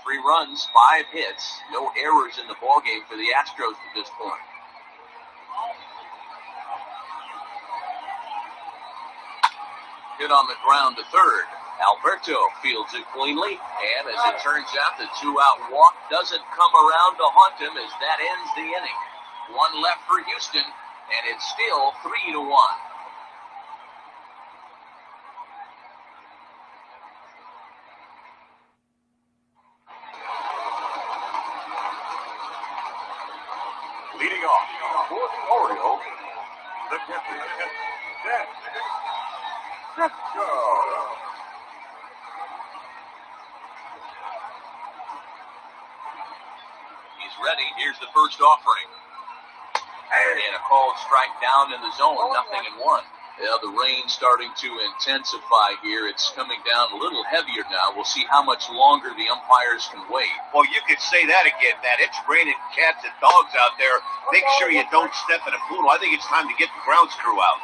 3 runs, 5 hits, no errors in the ballgame for the Astros at this point. Hit on the ground to third. Alberto fields it cleanly, and as it turns out, the 2-out walk doesn't come around to haunt him as that ends the inning. 1 left for Houston, and it's still 3-1. Leading off for the Orioles, the catcher, Jack Frisco. He's ready. Here's the first offering. And a called strike down in the zone, 0-1. Yeah, the rain's starting to intensify here. It's coming down a little heavier now. We'll see how much longer the umpires can wait. Well, you could say that again, Matt. It's raining cats and dogs out there. Make sure you don't step in a poodle. I think it's time to get the grounds crew out.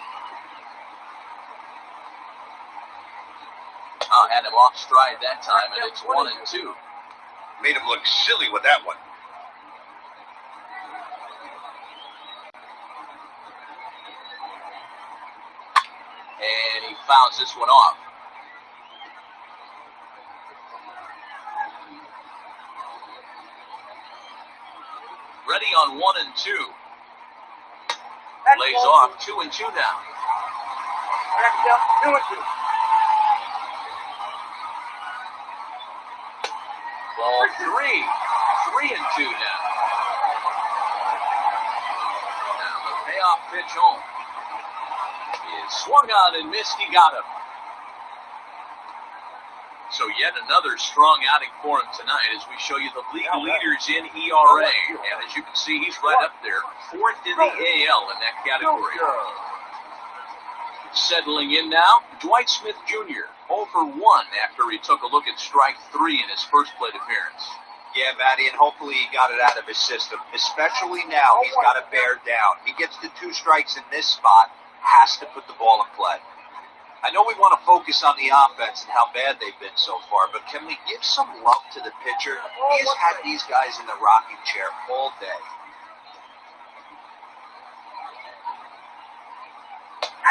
Had him off stride that time, and it's 1-2. Made him look silly with that one. And he fouls this one off. Ready on 1-2. Lays off 2-2 now. Ball 3-2 now. Now the payoff pitch home is swung on and missed. He got him. So yet another strong outing for him tonight as we show you the league leaders in ERA. And as you can see, he's right up there, 4th in the AL in that category. Settling in now, Dwight Smith Jr., 0 for 1 after he took a look at strike 3 in his first plate appearance. Yeah, Matty, and hopefully he got it out of his system. Especially now, he's got to bear down. He gets the 2 strikes in this spot, has to put the ball in play. I know we want to focus on the offense and how bad they've been so far, but can we give some love to the pitcher? He has had these guys in the rocking chair all day.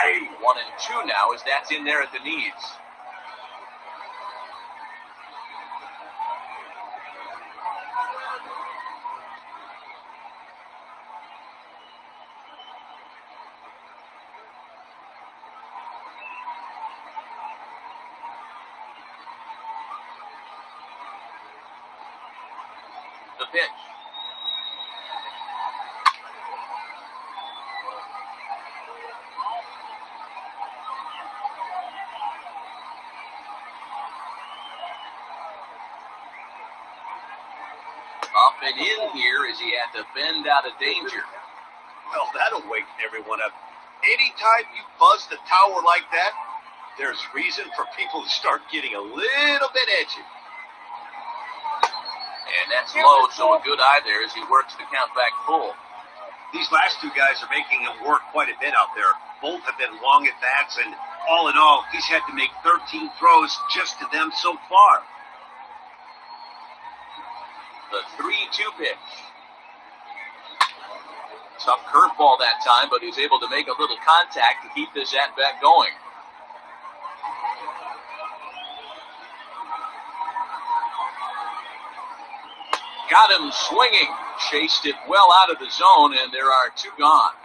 1-2 now as that's in there at the knees. The pitch. Up and in here as he had to bend out of danger. Well, that'll wake everyone up. Anytime you buzz the tower like that, there's reason for people to start getting a little bit edgy. And that's low, so a good eye there as he works the count back full. These last 2 guys are making him work quite a bit out there. Both have been long at bats, and all in all, he's had to make 13 throws just to them so far. The 3-2 pitch. Tough curveball that time, but he's able to make a little contact to keep this at-bat going. Got him swinging. Chased it well out of the zone, and there are 2 gone.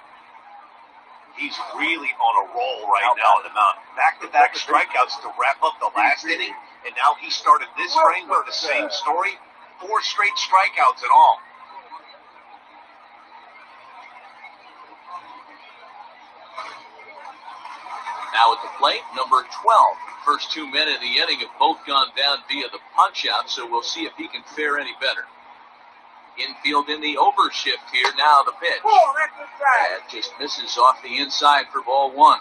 He's really on a roll right now on the mound. Back-to-back strikeouts to wrap up the last inning, and now he started this frame with the same story. 4 straight strikeouts in all. Now at the plate, number 12. First 2 men in the inning have both gone down via the punch-out, so we'll see if he can fare any better. Infield in the overshift here. Now the pitch. That just misses off the inside for ball 1.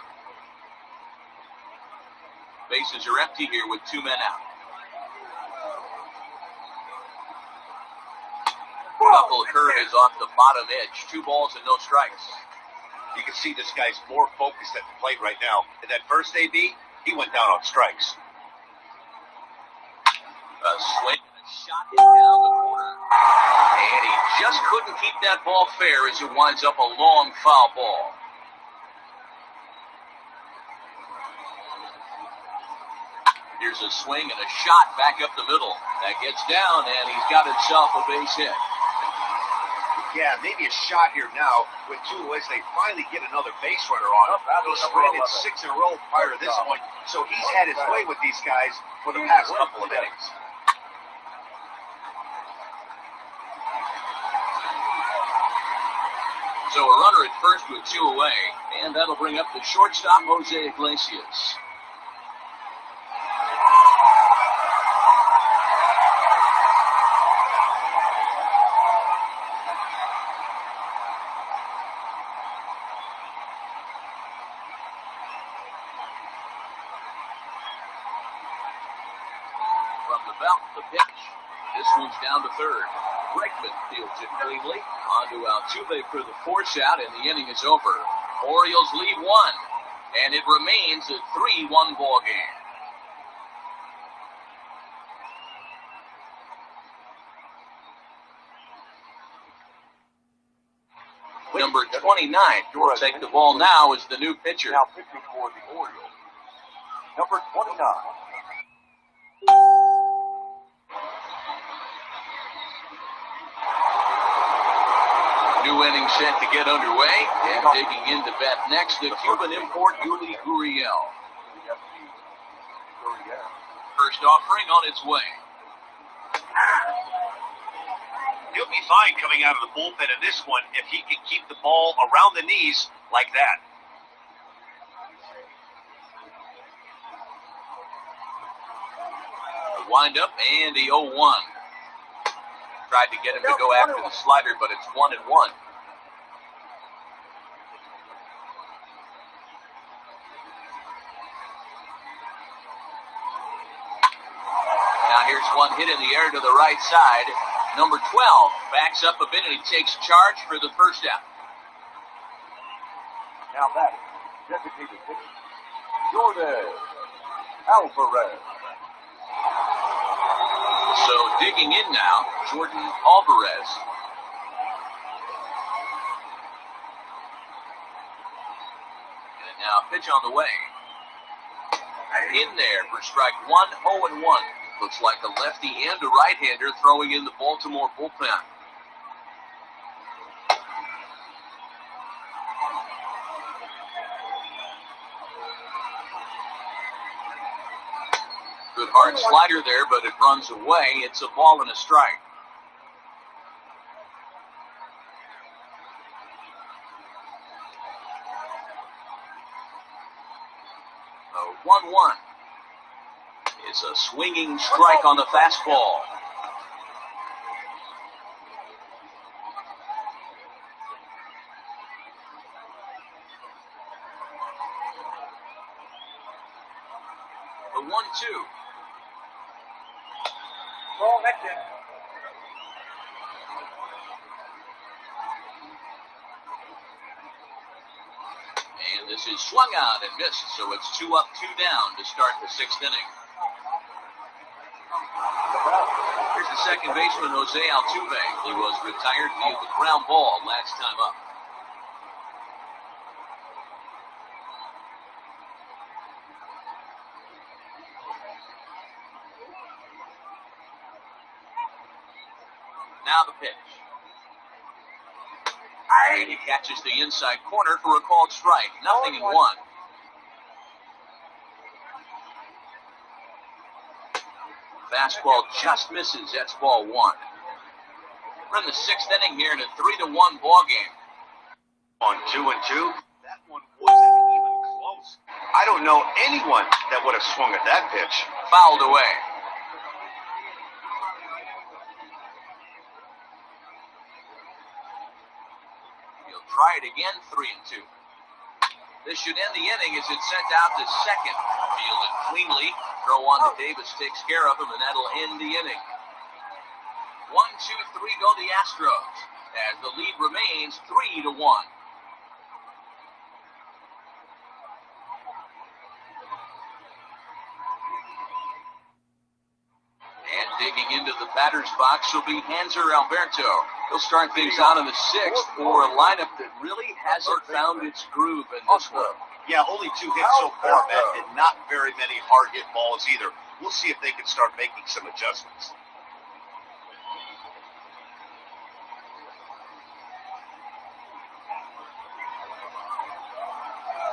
Bases are empty here with 2 men out. Knuckle curve is off the bottom edge. 2 balls and no strikes. You can see this guy's more focused at the plate right now. In that first AB, he went down on strikes. A swing and a shot hit down the corner. And he just couldn't keep that ball fair as it winds up a long foul ball. Here's a swing and a shot back up the middle. That gets down, and he's got himself a base hit. Yeah, maybe a shot here now with 2 as they finally get another base runner on him. He's stranded 6 in a row prior to this point, so he's had his way with these guys for the past couple of innings. So a runner at first with 2 away, and that'll bring up the shortstop, Jose Iglesias. the belt. The pitch. This one's down to third. Bregman fields it cleanly. On to Altuve for the force out, and the inning is over. Orioles lead one, and it remains a 3-1 ball game. Number 29 will take the ball now as the new pitcher. Now pitching for the Orioles, number 29. New inning set to get underway, and digging in to bat next, the Cuban import Yuli Gurriel. First offering on its way. He'll be fine coming out of the bullpen in this one if he can keep the ball around the knees like that. A wind-up and the 0-1. Tried to get him to go after the slider, but it's 1-1. Now here's one hit in the air to the right side. Number 12 backs up a bit and he takes charge for the first out. Now batting, designated pitcher, Jordan Alvarez. So digging in now, Jordan Alvarez. And now pitch on the way. In there for strike one, 0-1. Looks like a lefty and a right-hander throwing in the Baltimore bullpen. Good hard slider there, but it runs away. It's a ball and a strike. A 1-1. It's a swinging strike on the fastball. The 1-2. Ball next in. And this is swung out and missed, so it's 2 up, 2 down to start the 6th inning. Here's the second baseman, Jose Altuve. He was retired via the ground ball last time up. Now the pitch. And he catches the inside corner for a called strike. 0-1. Fastball just misses. That's ball 1. We're in the 6th inning here in a 3-1 ball game. On 2-2, that one wasn't even close. I don't know anyone that would have swung at that pitch. Fouled away. He'll try it again, 3-2. This should end the inning as it's sent out to second. Fielded cleanly. Throw on to Davis takes care of him, and that'll end the inning. 1, 2, 3 go the Astros, as the lead remains 3-1. And digging into the batter's box will be Hanser Alberto. He'll start things out in the 6th for a lineup that really hasn't found its groove in this one. Yeah, only 2 hits so far, Matt, and not very many hard hit balls either. We'll see if they can start making some adjustments.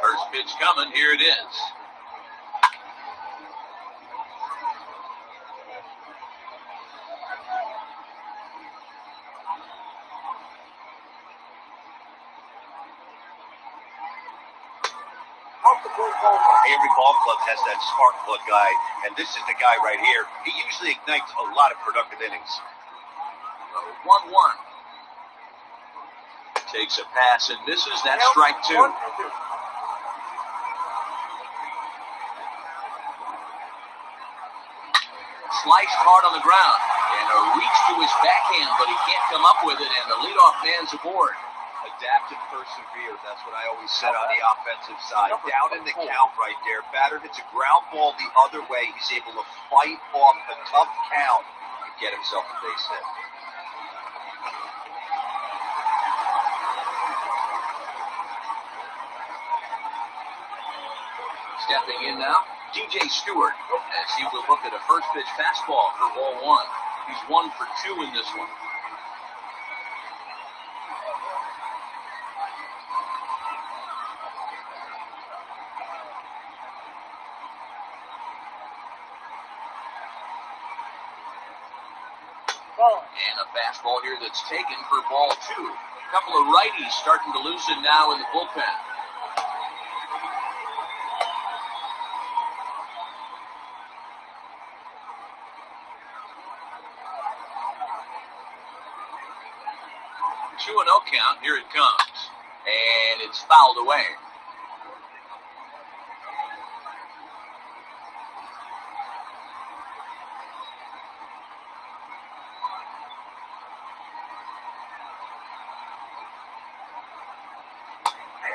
First pitch coming, here it is. Every ball club has that spark plug guy, and this is the guy right here. He usually ignites a lot of productive innings. 1-1. Takes a pass and misses. That's strike 2. sliced hard on the ground. And a reach to his backhand, but he can't come up with it, and the leadoff man's aboard. Adapt and persevere. That's what I always said on the offensive side. Down in the count right there. Batter hits a ground ball the other way. He's able to fight off a tough count and get himself a base hit. Stepping in now, DJ Stewart, as he will look at a first pitch fastball for ball one. He's 1 for 2 in this one. And a fastball here that's taken for ball 2. A couple of righties starting to loosen now in the bullpen. Two and 0 count. Here it comes, and it's fouled away.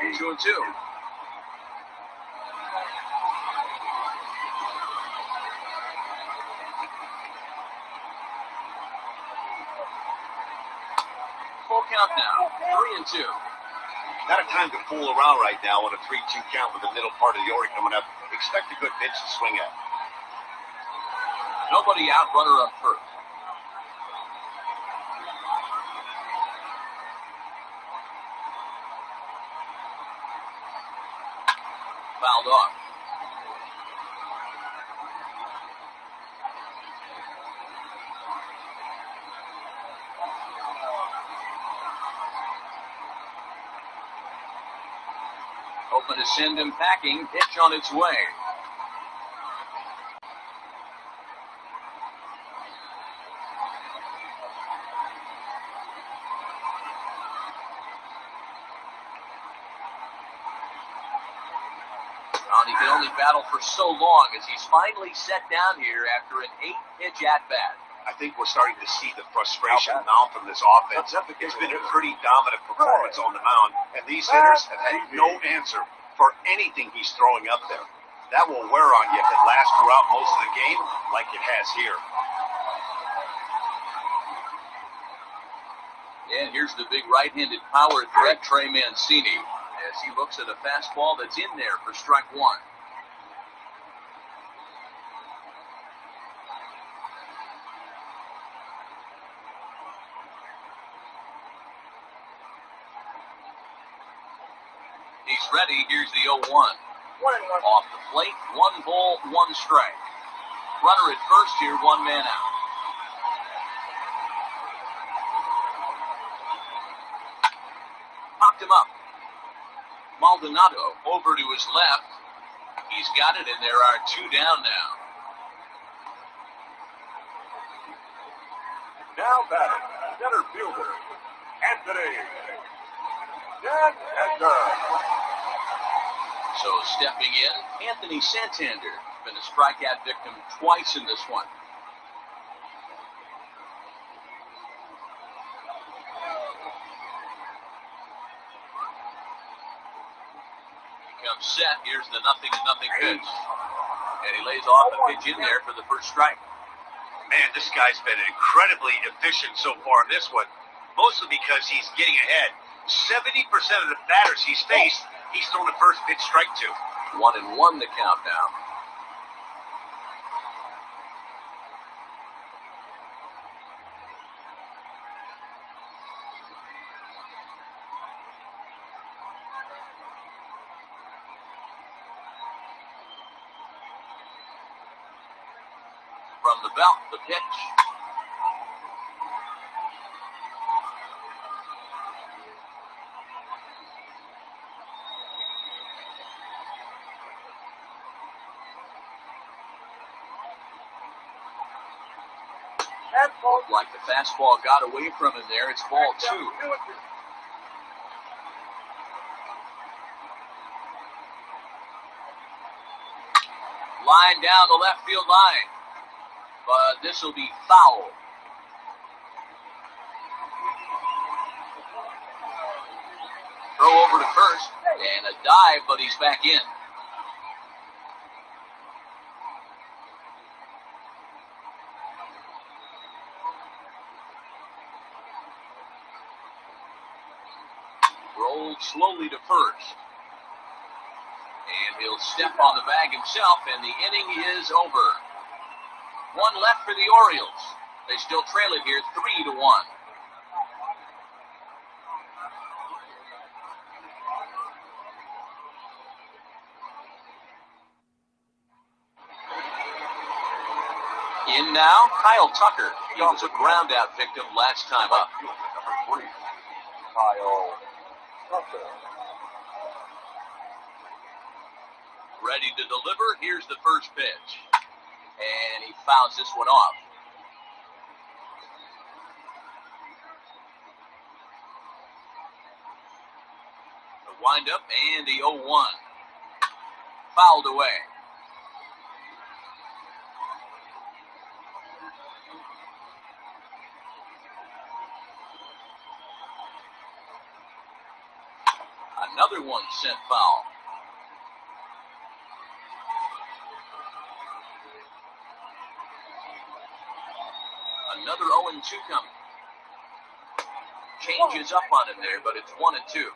And 2 and 2. Full count now, 3 and 2. Not a time to fool around right now on a 3-2 count with the middle part of the order coming up. Expect a good pitch to swing at. Nobody out, runner on first. Fouled off. Open to send him packing. Pitch on its way. He can only battle for so long as he's finally set down here after an 8-pitch at-bat. I think we're starting to see the frustration mount from this offense. It's been a pretty dominant performance on the mound, and these hitters have had no answer for anything he's throwing up there. That will wear on you if it lasts throughout most of the game like it has here. And here's the big right-handed power threat, Trey Mancini, as he looks at a fastball that's in there for strike 1. He's ready. Here's the 0-1. Off the plate, 1 ball, 1 strike. Runner at first here, 1 man out. Popped him up. Maldonado over to his left. He's got it, and there are 2 down now. Now batting, center fielder, Anthony Santander. So stepping in, Anthony Santander. Been a strikeout victim twice in this one. Comes set. Here's the 0-0 pitch. And he lays off a pitch in there for the first strike. Man, this guy's been incredibly efficient so far in this one, mostly because he's getting ahead. 70% of the batters he's faced, he's thrown the first pitch strike to. 1-1 the count now. From the belt, the pitch. Looked like the fastball got away from him there. It's ball 2. Line down the left field line. but this will be foul. Throw over to first, and a dive, but he's back in. Rolled slowly to first. And he'll step on the bag himself, and the inning is over. One left for the Orioles. They still trail it here 3-1. In now, Kyle Tucker. He was a ground out victim last time up. Number 3, Kyle Tucker. Ready to deliver. Here's the first pitch. And he fouls this one off. The windup and the 0-1. Fouled away. Another one sent foul. Another 0-2 coming. Changes up on him there, but it's 1-2.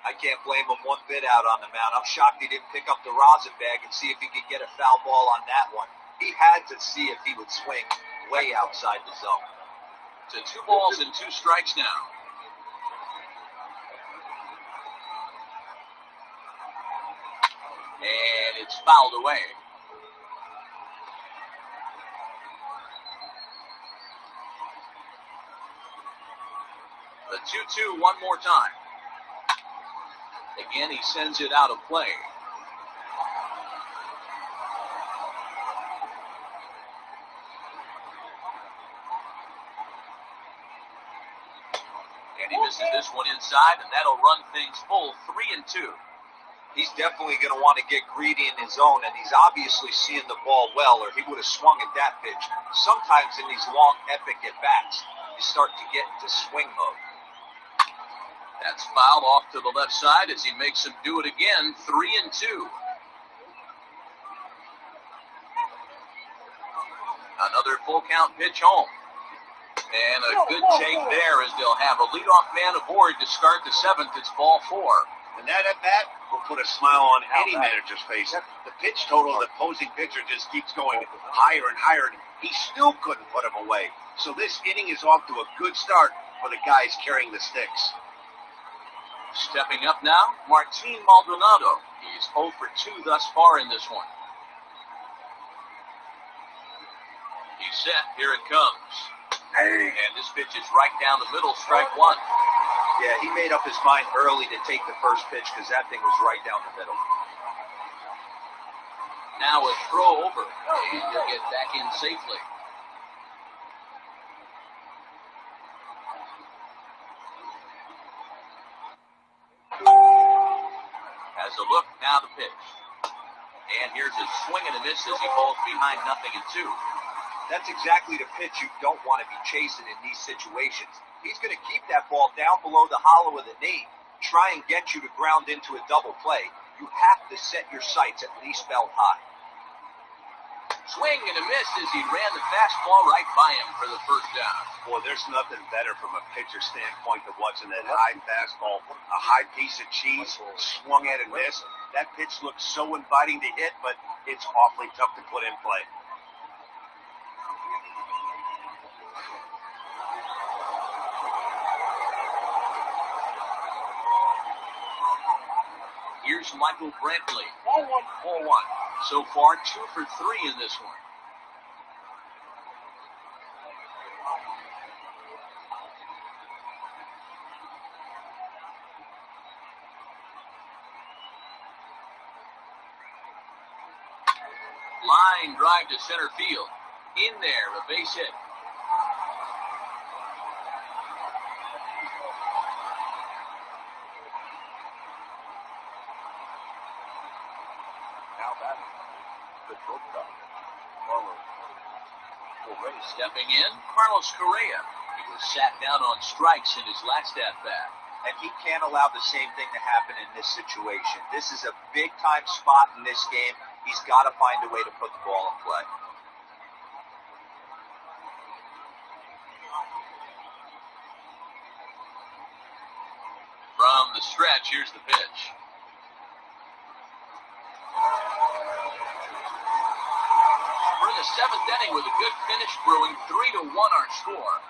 I can't blame him one bit out on the mound. I'm shocked he didn't pick up the rosin bag and see if he could get a foul ball on that one. He had to see if he would swing way outside the zone. To 2 balls and 2 strikes now. And it's fouled away. The 2-2 one more time. Again, he sends it out of play. And he misses this one inside, and that'll run things full 3-2. He's definitely going to want to get greedy in his zone, and he's obviously seeing the ball well, or he would have swung at that pitch. Sometimes in these long, epic at-bats, you start to get into swing mode. That's fouled off to the left side as he makes him do it again, 3-2. Another full count pitch home. And a good take there as they'll have a leadoff man aboard to start the 7th. It's ball 4. And that at bat will put a smile on any manager's face. The pitch total of the opposing pitcher just keeps going higher and higher. He still couldn't put him away. So this inning is off to a good start for the guys carrying the sticks. Stepping up now, Martin Maldonado. He's 0 for 2 thus far in this one. He's set. Here it comes. And this pitch is right down the middle, strike 1. Yeah, he made up his mind early to take the first pitch because that thing was right down the middle. Now a throw over, and he'll get back in safely. Has a look, now the pitch. And here's a swing and a miss as he falls behind 0-2. That's exactly the pitch you don't want to be chasing in these situations. He's going to keep that ball down below the hollow of the knee, try and get you to ground into a double play. You have to set your sights at least belt high. Swing and a miss as he ran the fastball right by him for the first down. Boy, there's nothing better from a pitcher standpoint than watching that high fastball, a high piece of cheese, swung at and missed. That pitch looks so inviting to hit, but it's awfully tough to put in play. Here's Michael Brantley. 4-1. So far, 2 for 3 in this one. Line drive to center field. In there, a base hit. Now batting, the shortstop, Carlos race. Stepping in, Carlos Correa. He was sat down on strikes in his last at-bat. And he can't allow the same thing to happen in this situation. This is a big-time spot in this game. He's got to find a way to put the ball in play. From the stretch, here's the pitch. We're in the seventh inning with a good finish brewing. 3-1 our score.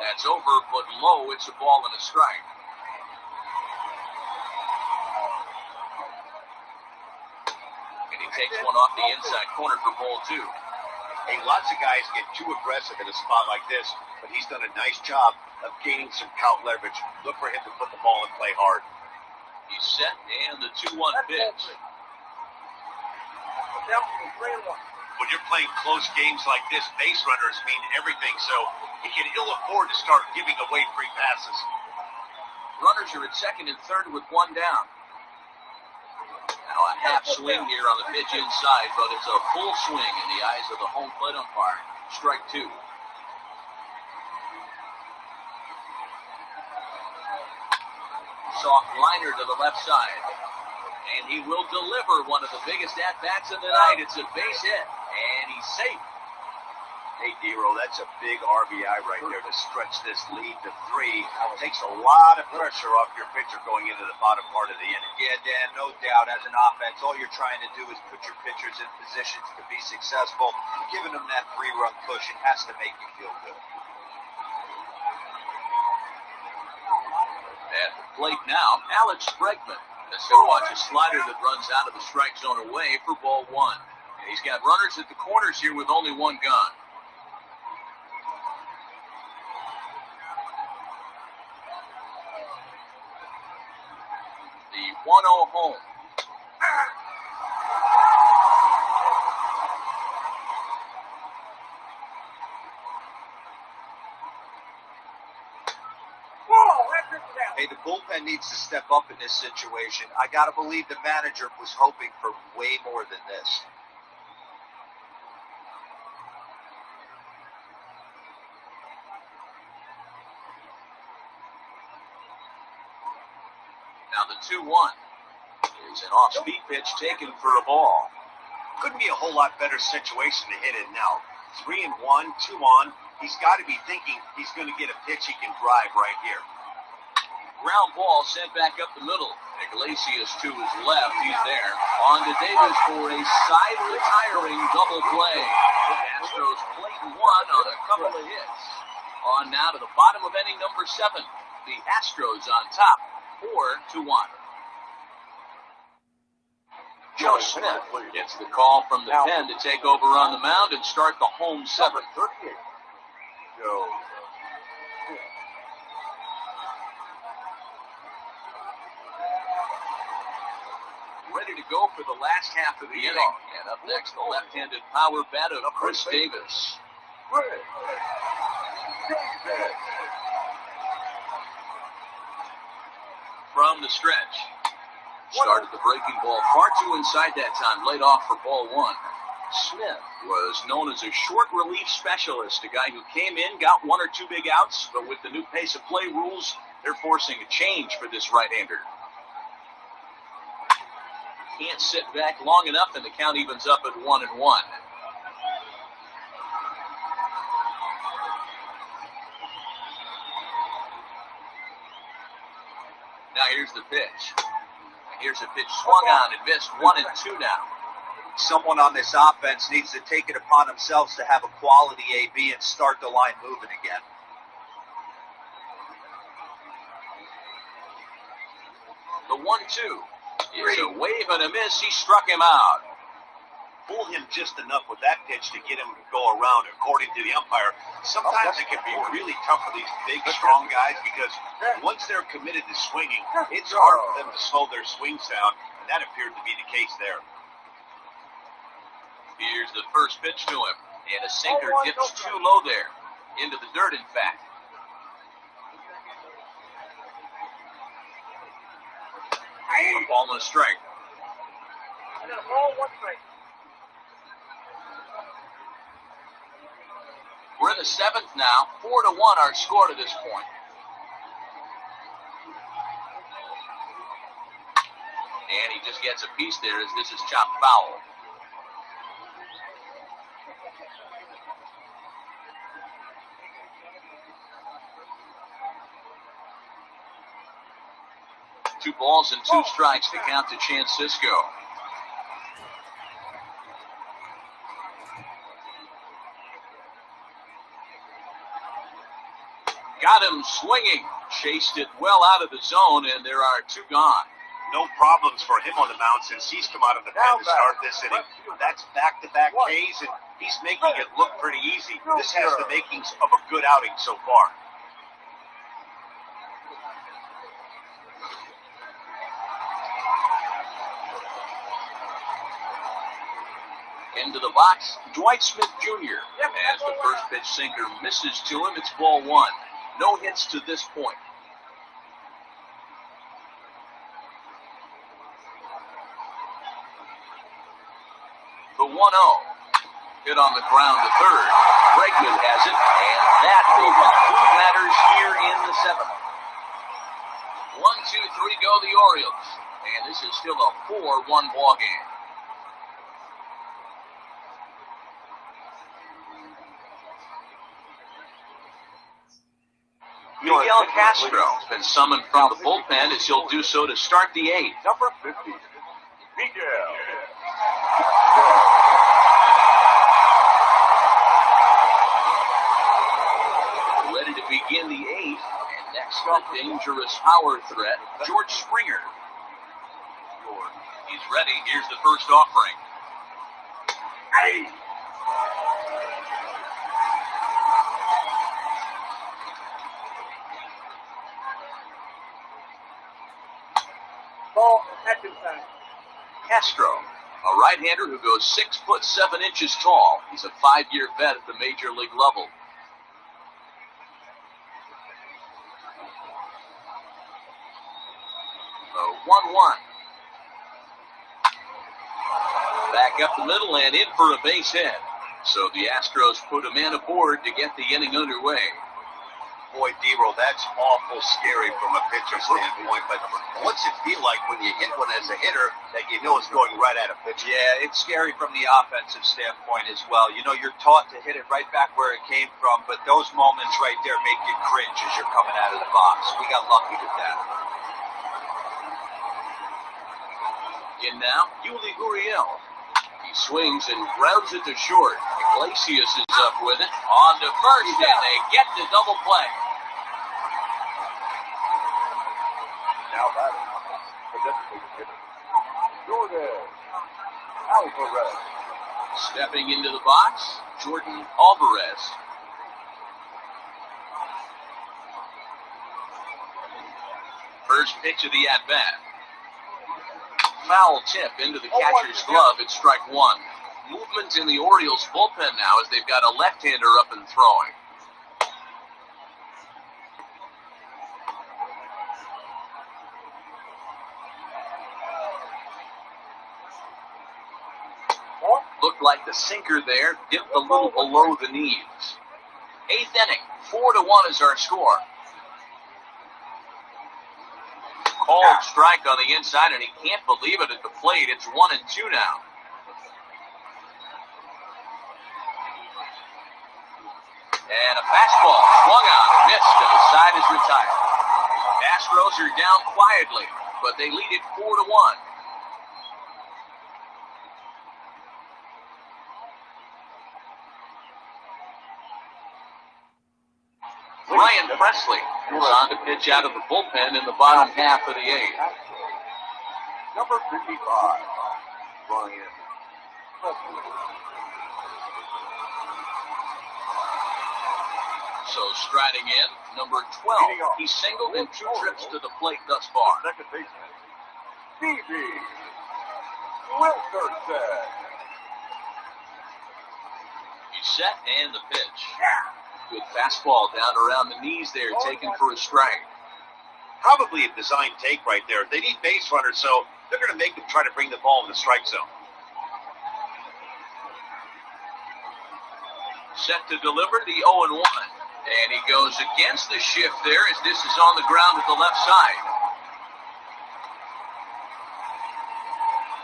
That's over, but low. It's a ball and a strike. And he takes one off the inside corner for ball 2. Hey, lots of guys get too aggressive in a spot like this, but he's done a nice job of gaining some count leverage. Look for him to put the ball and play hard. He's set, and the 2-1 pitch. When you're playing close games like this, base runners mean everything, so he can ill afford to start giving away free passes. Runners are at second and third with one down. Now a half swing here on the pitch inside, but it's a full swing in the eyes of the home plate umpire. Strike 2. Soft liner to the left side. And he will deliver one of the biggest at-bats of the night. It's a base hit, and he's safe. Hey, D-Roll, that's a big RBI right there to stretch this lead to 3. It takes a lot of pressure off your pitcher going into the bottom part of the inning. Yeah, Dan, no doubt. As an offense, all you're trying to do is put your pitchers in positions to be successful. Giving them that 3-run cushion has to make you feel good. At the plate now, Alex Bregman. Let's go watch a slider that runs out of the strike zone away for ball 1. And he's got runners at the corners here with only one gun. The 1-0 home. Hey, the bullpen needs to step up in this situation. I got to believe the manager was hoping for way more than this. Now the 2-1 is an off-speed pitch taken for a ball. Couldn't be a whole lot better situation to hit it now. 3-1, 2 on. He's got to be thinking he's going to get a pitch he can drive right here. Ground ball sent back up the middle. Iglesias to his left. He's there. On to Davis for a side retiring double play. The Astros played one on a couple of hits. On now to the bottom of inning number 7. The Astros on top, 4-1. Joe Smith gets the call from the pen to take over on the mound and start the home 7th. 38. Joe. Ready to go for the last half of the inning. And up next, the left-handed power bat of Chris Davis. From the stretch. Started the breaking ball far too inside that time. Laid off for ball 1. Smith was known as a short relief specialist, a guy who came in, got 1 or 2 big outs, but with the new pace of play rules, they're forcing a change for this right-hander. Can't sit back long enough, and the count evens up at 1-1. Now here's the pitch. Here's a pitch swung on and missed. 1-2 now. Someone on this offense needs to take it upon themselves to have a quality AB and start the line moving again. The 1-2. It's a wave and a miss. He struck him out. Fool him just enough with that pitch to get him to go around, according to the umpire. Sometimes it can be really tough for these big, strong guys because once they're committed to swinging, it's hard for them to slow their swings down, and that appeared to be the case there. Here's the first pitch to him, and a sinker dips too low there. Into the dirt, in fact. A ball and a strike. in the seventh now. 4-1 our score to this point. And he just gets a piece there as this is chopped foul. Two balls and two strikes to count to Chance Cisco. Got him swinging. Chased it well out of the zone, and there are two gone. No problems for him on the mound since he's come out of the pen to start this inning. That's back-to-back Ks, and he's making it look pretty easy. This has the makings of a good outing so far. Into the box, Dwight Smith Jr. As the first pitch sinker misses to him, it's ball one. No hits to this point. The 1-0. Hit on the ground to third. Bregman has it, and that will conclude matters here in the seventh. 1-2-3 go the Orioles. And this is still a 4-1 ball game. Miguel Castro has been summoned from the bullpen as he'll do so to start the eighth. Number 50, Miguel. Ready to begin the eighth. And next, the dangerous power threat, George Springer. He's ready. Here's the first offering. Hey! Ball, action time. Castro, a right-hander who goes 6'7" tall. He's a 5-year vet at the major league level. The 1-1. Back up the middle and in for a base hit. So the Astros put a man aboard to get the inning underway. Boy, D-Roll, that's awful scary from a pitcher standpoint, but what's it feel like when you hit one as a hitter that you know is going right at a pitcher? Yeah, it's scary from the offensive standpoint as well. You know, you're taught to hit it right back where it came from, but those moments right there make you cringe as you're coming out of the box. We got lucky with that. In now, Yuli Gurriel. He swings and grounds it to short. Iglesias is up with it. On to first, and they get the double play. Now batting, the designated hitter, Jordan Alvarez. Stepping into the box, Jordan Alvarez. First pitch of the at-bat. Foul tip into the catcher's glove at strike one. Movement in the Orioles bullpen now as they've got a left-hander up and throwing. Looked like the sinker there dipped a little below the knees. Eighth inning, 4-1 is our score. Called strike on the inside, and he can't believe it at the plate. It's 1-2 now. And a fastball swung on, missed, and the side is retired. Astros are down quietly, but they lead it 4-1. Ryan Presley is on to pitch out of the bullpen in the bottom half of the eighth. Number 55, Ryan Presley. So striding in, number 12. He's singled in 2 trips to the plate thus far. Second baseman, Stevie Wilkerson. He's set and the pitch. Good fastball down around the knees there, taken for a strike. Probably a design take right there. They need base runners, so they're going to make them try to bring the ball in the strike zone. Set to deliver the 0-1. And he goes against the shift there as this is on the ground at the left side.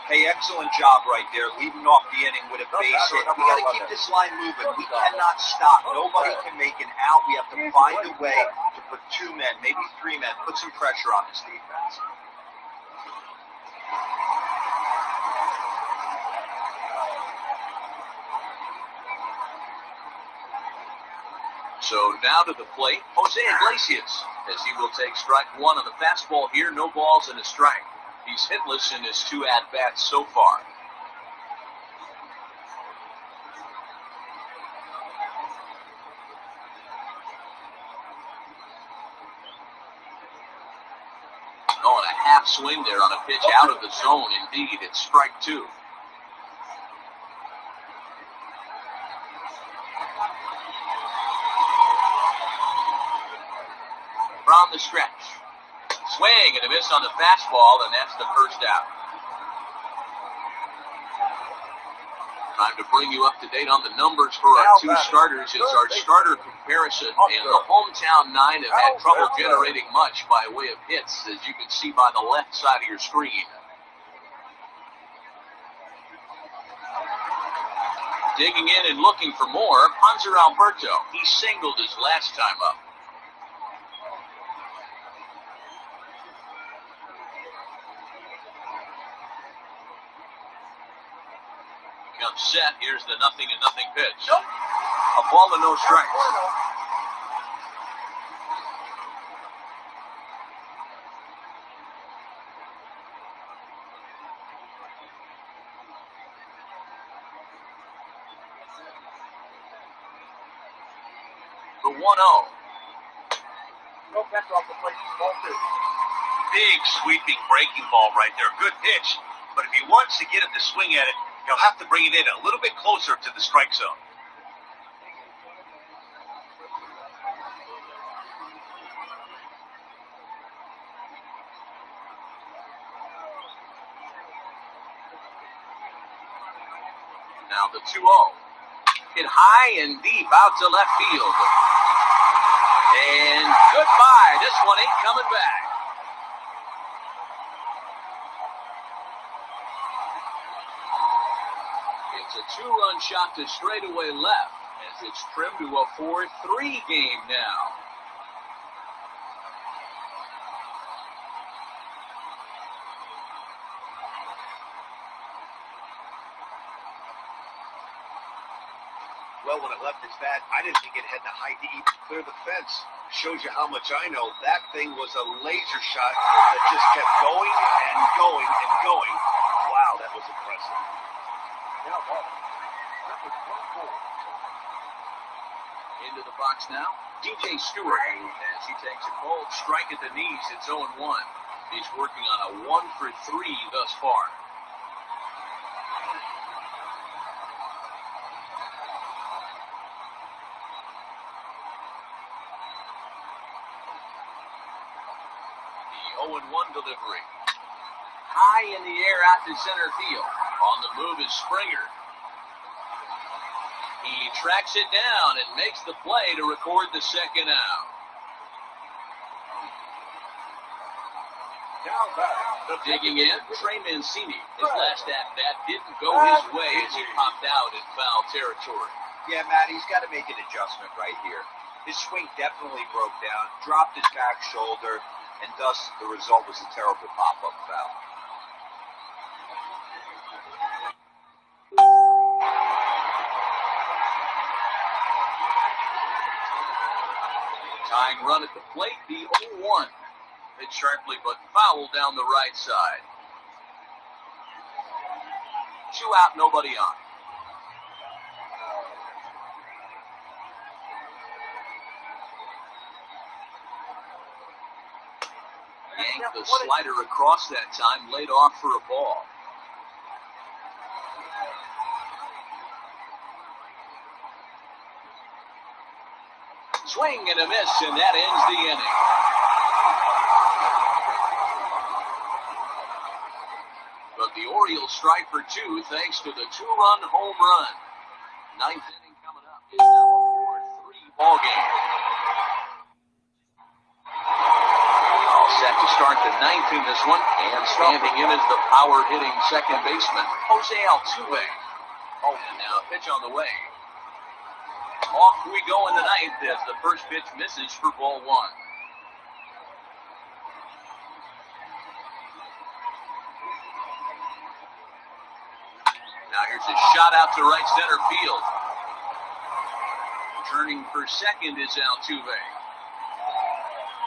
Hey, excellent job right there, leading off the inning with a base hit. We got to keep this line moving. We cannot stop. Nobody can make an out. We have to find a way to put 2 men, maybe 3 men, put some pressure on this defense. So now to the plate, Jose Iglesias, as he will take strike 1 on the fastball here. No balls and a strike. He's hitless in his 2 at-bats so far. Oh, and a half swing there on a pitch out of the zone. Indeed, it's strike 2. From the stretch. Swing and a miss on the fastball, and that's the first out. Time to bring you up to date on the numbers for our 2 starters. It's our starter comparison, and the hometown 9 have had trouble generating much by way of hits, as you can see by the left side of your screen. Digging in and looking for more, Hanser Alberto. He singled his last time up. Comes set. Here's the 0-0 pitch. A ball and no strikes. The 1-0. No pressure off the plate. Ball 2. Big sweeping breaking ball right there. Good pitch. But if he wants to get him to swing at it, he'll have to bring it in a little bit closer to the strike zone. Now the 2-0. Hit high and deep out to left field. And goodbye. This one ain't coming back. It's a 2-run shot to straightaway left as it's trimmed to a 4-3 game now. Well, when it left its bat, I didn't think it had the height to even clear the fence. Shows you how much I know. That thing was a laser shot that just kept going and going and going. Wow, that was impressive. Now ball. Number 24. Into the box now, DJ Stewart, as he takes a cold strike at the knees. It's 0-1. He's working on a 1-for-3 thus far. The 0-1 delivery. High in the air out to center field. On the move is Springer. He tracks it down and makes the play to record the second out. Now back. Digging in, Trey Mancini. His last at-bat didn't go his way as he popped out in foul territory. Yeah, Matt, he's got to make an adjustment right here. His swing definitely broke down, dropped his back shoulder, and thus the result was a terrible pop-up foul. Tying run at the plate, the 0-1. Hit sharply but foul down the right side. 2 out, nobody on. Yanked the slider across that time, laid off for a ball. Swing and a miss, and that ends the inning. But the Orioles strike for 2 thanks to the 2-run home run. 9th inning coming up. is now a 4-3 ball game. All set to start the ninth in this one, and standing in is the power-hitting second baseman, Jose Altuve. Oh, and now a pitch on the way. Off we go in the ninth as the first pitch misses for ball one. Now here's a shot out to right center field. Turning for second is Altuve.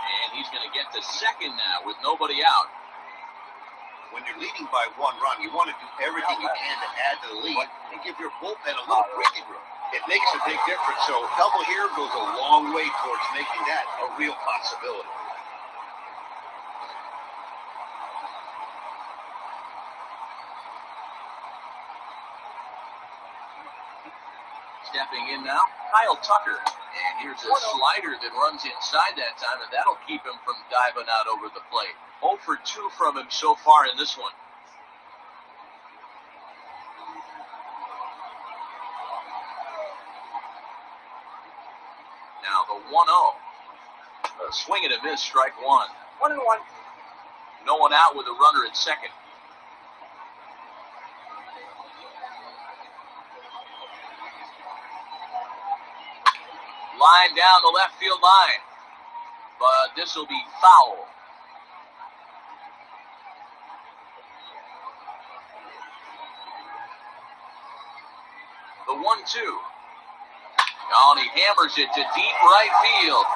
And he's going to get to second now with nobody out. When you're leading by 1 run, you want to do everything you can to add to the lead and give your bullpen a little breathing room. It makes a big difference, so double here goes a long way towards making that a real possibility. Stepping in now, Kyle Tucker. And here's a slider that runs inside that time, and that'll keep him from diving out over the plate. 0 for 2 from him so far in this one. Now the 1-0. A swing and a miss, strike one. 1-1. No one out with a runner at second. Line down the left field line. But this will be foul. The 1-2. Oh, and he hammers it to deep right field.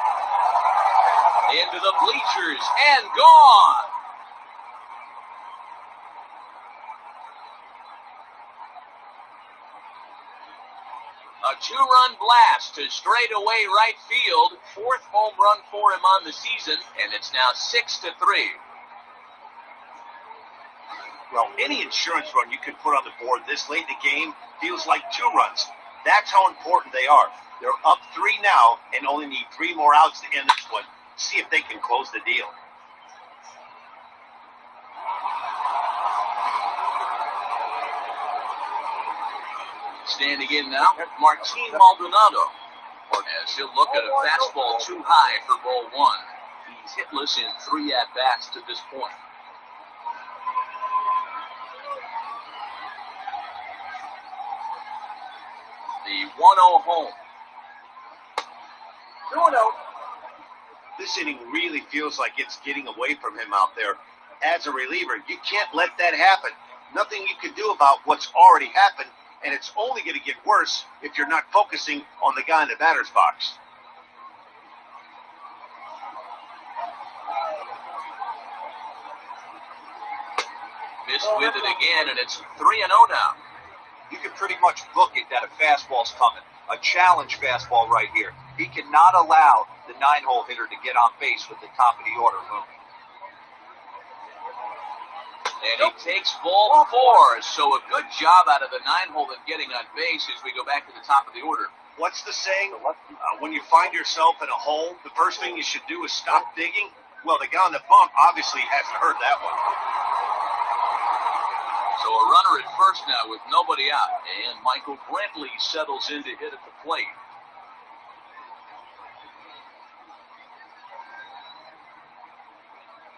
Into the bleachers and gone. A 2-run blast to straightaway right field. 4th home run for him on the season, and it's now 6-3. Well, any insurance run you can put on the board this late in the game feels like 2 runs. That's how important they are. They're up 3 now and only need 3 more outs to end this one. See if they can close the deal. Standing in now, Martin Maldonado. As he'll look at a fastball too high for ball one. He's hitless in 3 at-bats to this point. The 1-0 home. 2-0. This inning really feels like it's getting away from him out there. As a reliever, you can't let that happen. Nothing you can do about what's already happened, and it's only going to get worse if you're not focusing on the guy in the batter's box. Missed with it again, and it's 3-0 now. You can pretty much book it that a fastball's coming. A challenge fastball right here. He cannot allow the 9-hole hitter to get on base with the top of the order moving. And he takes ball 4, so a good job out of the 9-hole in getting on base as we go back to the top of the order. What's the saying? When you find yourself in a hole, the first thing you should do is stop digging. Well, the guy on the bump obviously hasn't heard that one. So a runner at first now with nobody out, and Michael Brantley settles in to hit at the plate.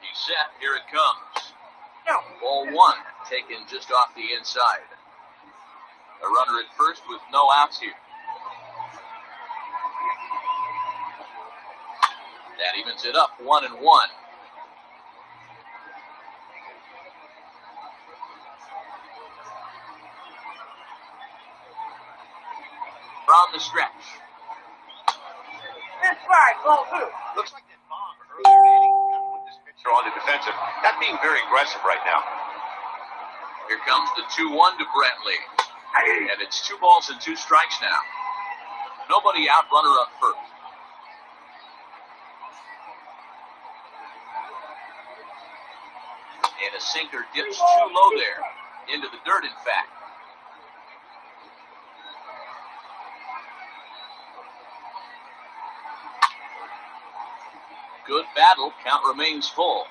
He's set, here it comes. Ball 1, taken just off the inside. A runner at first with no outs here. That evens it up, 1-1. From the stretch. This right, ball 2. Looks like that bomb earlier in the inning put this pitcher on the defensive. Not being very aggressive right now. Here comes the 2-1 to Brantley. And it's 2 balls and 2 strikes now. Nobody out, runner up first. And a sinker dips too low there. Into the dirt, in fact. Good battle. Count remains full.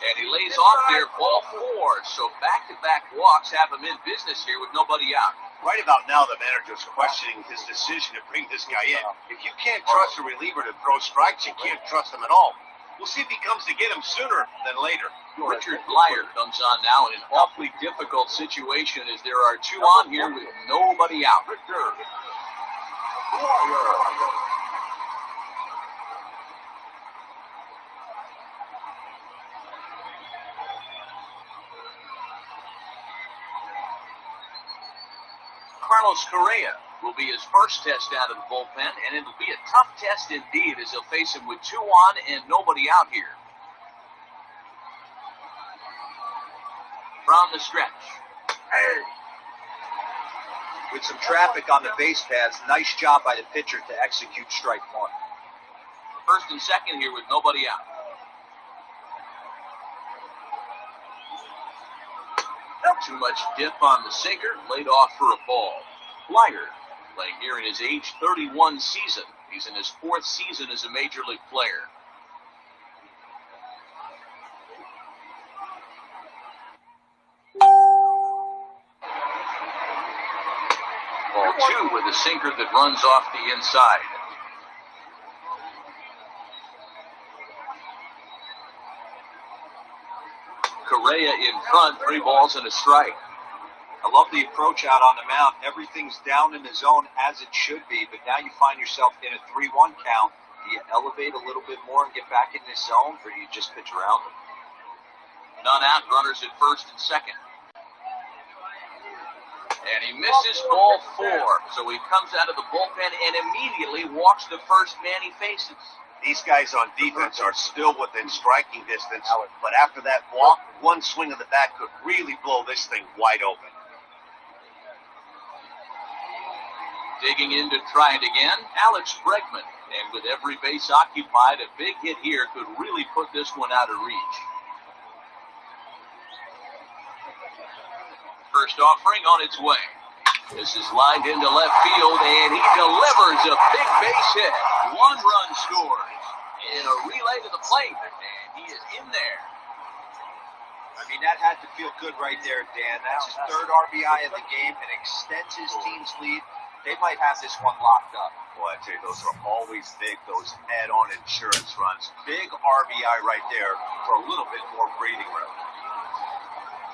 And he lays off there, ball 4. So back-to-back walks have him in business here with nobody out. Right about now, the manager's questioning his decision to bring this guy in. If you can't trust a reliever to throw strikes, you can't trust him at all. We'll see if he comes to get him sooner than later. Richard Blyer comes on now in an awfully difficult situation as there are 2 on here with nobody out. Carlos Correa will be his first test out of the bullpen, and it'll be a tough test indeed as he'll face him with 2 on and nobody out here. From the stretch. With some traffic on the base paths, nice job by the pitcher to execute strike 1. First and second here with nobody out. Too much dip on the sinker, laid off for a ball. Blyer playing here in his age 31 season. He's in his 4th season as a major league player. Ball 2 with a sinker that runs off the inside. Correa in front, 3 balls and a strike. I love the approach out on the mound. Everything's down in the zone as it should be, but now you find yourself in a 3-1 count. Do you elevate a little bit more and get back in this zone, or do you just pitch around them? None out, runners at first and second. And he misses ball 4, so he comes out of the bullpen and immediately walks the first man he faces. These guys on defense are still within striking distance, but after that walk, one swing of the bat could really blow this thing wide open. Digging in to try it again, Alex Bregman. And with every base occupied, a big hit here could really put this one out of reach. First offering on its way. This is lined into left field, and he delivers a big base hit. 1 run scores in a relay to the plate, and he is in there. I mean, that had to feel good right there, Dan. That's his 3rd RBI of the game and extends his team's lead. They might have this one locked up. Well, I tell you, those are always big, those add-on insurance runs. Big RBI right there for a little bit more breathing room.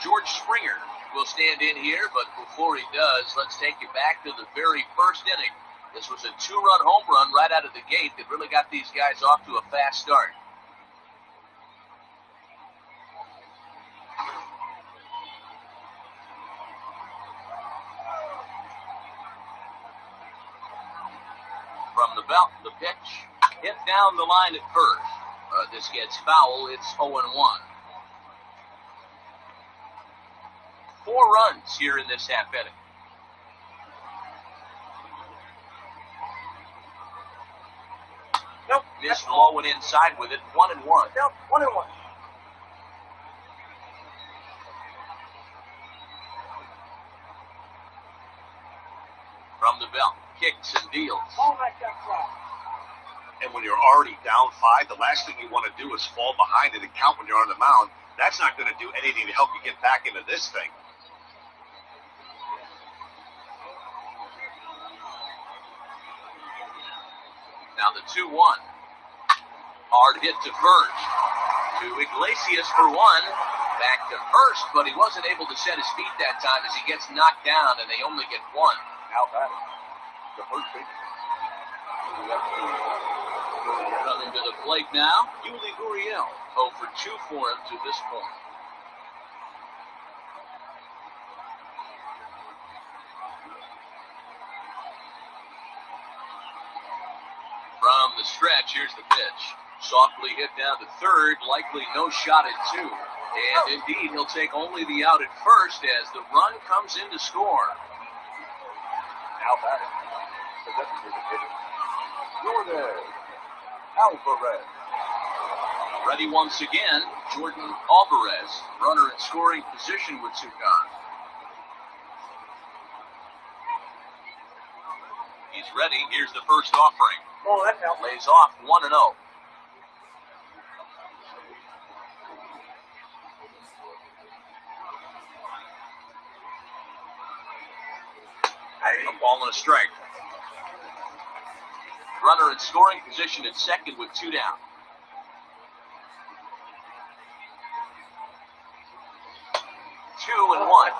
George Springer will stand in here, but before he does, let's take you back to the very first inning. This was a 2-run home run right out of the gate that really got these guys off to a fast start. From the belt, the pitch, hit down the line at first. This gets foul, it's 0-1. 4 runs here in this half inning. Nope. Missed low and inside with it, 1-1. Nope. 1-1. From the belt, kicks and deals. Oh, my God. And when you're already down 5, the last thing you want to do is fall behind and count when you're on the mound. That's not going to do anything to help you get back into this thing. Now the 2-1. Hard hit to first. To Iglesias for 1. Back to first, but he wasn't able to set his feet that time as he gets knocked down, and they only get 1. How about it? The first pitch. Coming to the plate now, Yuli Gurriel. 0 for 2 for him to this point. From the stretch, here's the pitch. Softly hit down to third, likely no shot at 2. And indeed, he'll take only the out at first as the run comes in to score. How about it? The designated hitter. Jordan Alvarez. Ready once again, Jordan Alvarez, runner in scoring position with 2 gone. He's ready. Here's the first offering. Oh, that's out. Lays off 1-0. A ball and a strike. Runner in scoring position at second with 2 down. 2-1.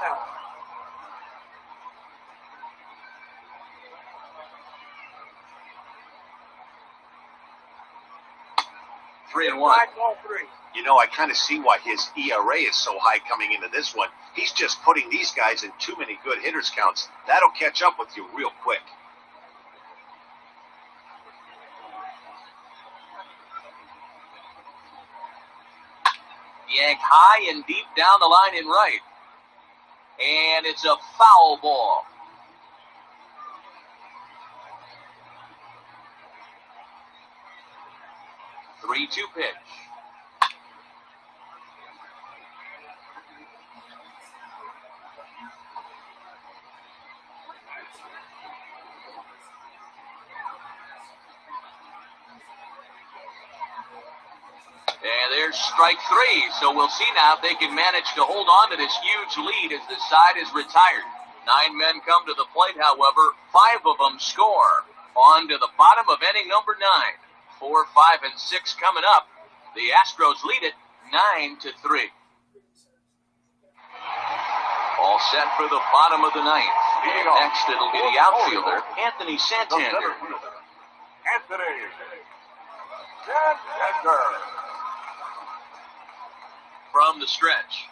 3-1. You know, I kind of see why his ERA is so high coming into this one. He's just putting these guys in too many good hitters counts. That'll catch up with you real quick. Yanked high and deep down the line in right. And it's a foul ball. Three-two pitch. And there's strike 3, so we'll see now if they can manage to hold on to this huge lead as the side is retired. 9 men come to the plate, however, 5 of them score. On to the bottom of inning number 9. 4, 5, and 6 coming up. The Astros lead it 9-3. All set for the bottom of the 9th. Next, it'll be the outfielder, Anthony Santander. Anthony Santander. From the stretch.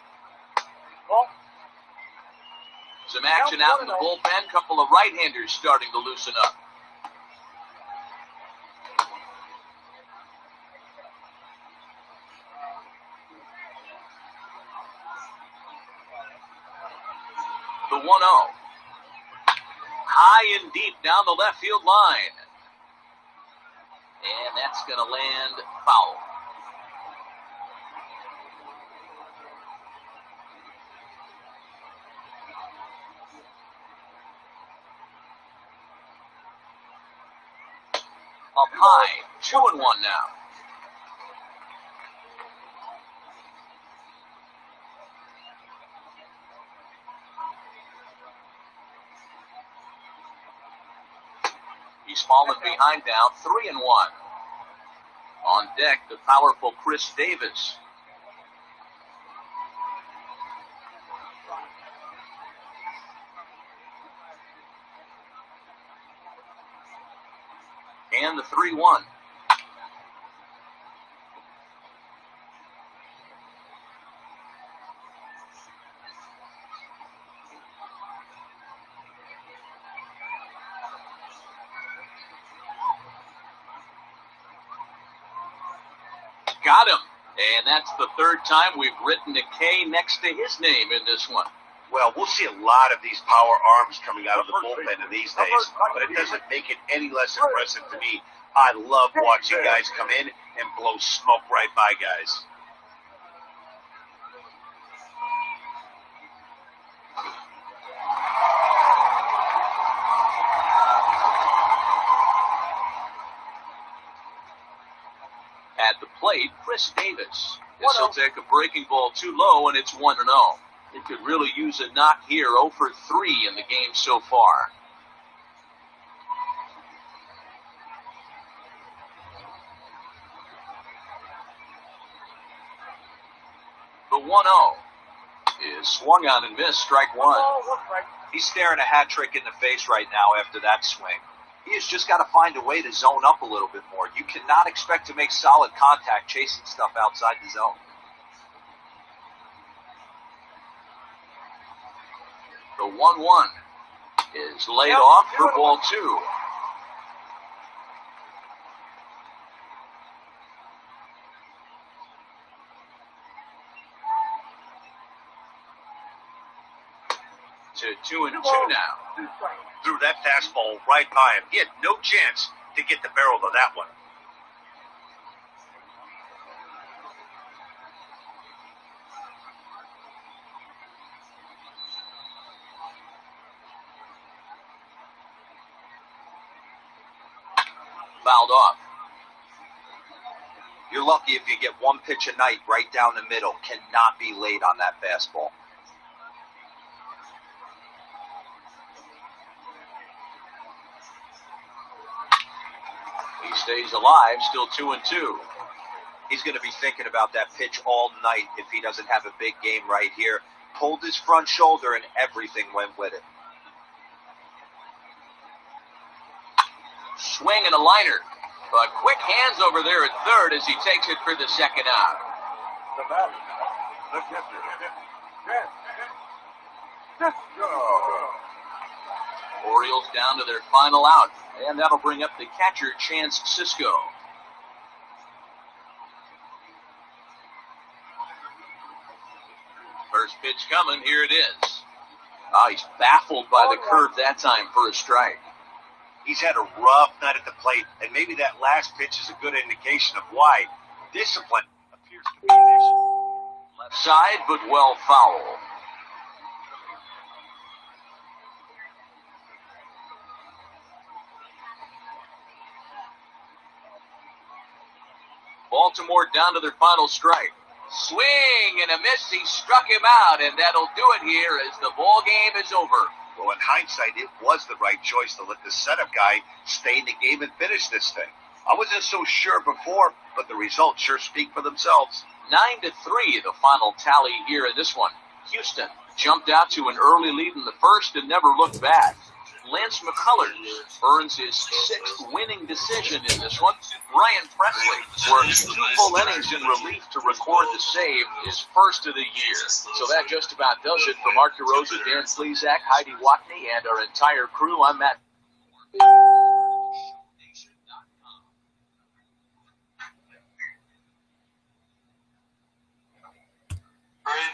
Some action out in the bullpen. Couple of right-handers starting to loosen up. The 1-0. High and deep down the left field line. And that's going to land foul. Up high, 2-1 now. He's fallen behind now, 3-1. On deck, the powerful Chris Davis. And the 3-1. Got him. And that's the 3rd time we've written a K next to his name in this one. Well, we'll see a lot of these power arms coming out of the bullpen in these days, but it doesn't make it any less impressive to me. I love watching guys come in and blow smoke right by guys. At the plate, Chris Davis. This will take a breaking ball too low, and it's 1-0. It could really use a knock here, 0 for 3 in the game so far. The 1-0 is swung on and missed, strike 1. He's staring a hat trick in the face right now after that swing. He has just got to find a way to zone up a little bit more. You cannot expect to make solid contact chasing stuff outside the zone. The 1-1 is laid off for ball 2. To 2-2 now. Threw that fastball right by him. He had no chance to get the barrel of that one. Fouled off. You're lucky if you get one pitch a night right down the middle. Cannot be late on that fastball. stays alive, still 2-2. He's going to be thinking about that pitch all night if he doesn't have a big game right here. Pulled his front shoulder and everything went with it. Swing and a liner. But quick hands over there at third as he takes it for the second out. The batter, the catcher. Yes. Go. Orioles down to their final out, and that'll bring up the catcher, Chance Sisco. First pitch coming, here it is. He's baffled by the curve that time for a strike. He's had a rough night at the plate, and maybe that last pitch is a good indication of why. Discipline appears to be an issue. Left side, but well foul. Baltimore down to their final strike. Swing and a miss. He struck him out, and that'll do it here as the ball game is over. Well, in hindsight, it was the right choice to let the setup guy stay in the game and finish this thing. I wasn't so sure before, but the results sure speak for themselves. 9-3, the final tally here in this one. Houston jumped out to an early lead in the first and never looked back. Lance McCullers earns his 6th winning decision in this one. Ryan Presley works 2 full innings in relief to record the save, his first of the year. So that just about does it for Mark DeRosa, Dan Slezak, Heidi Watney, and our entire crew. I'm Matt.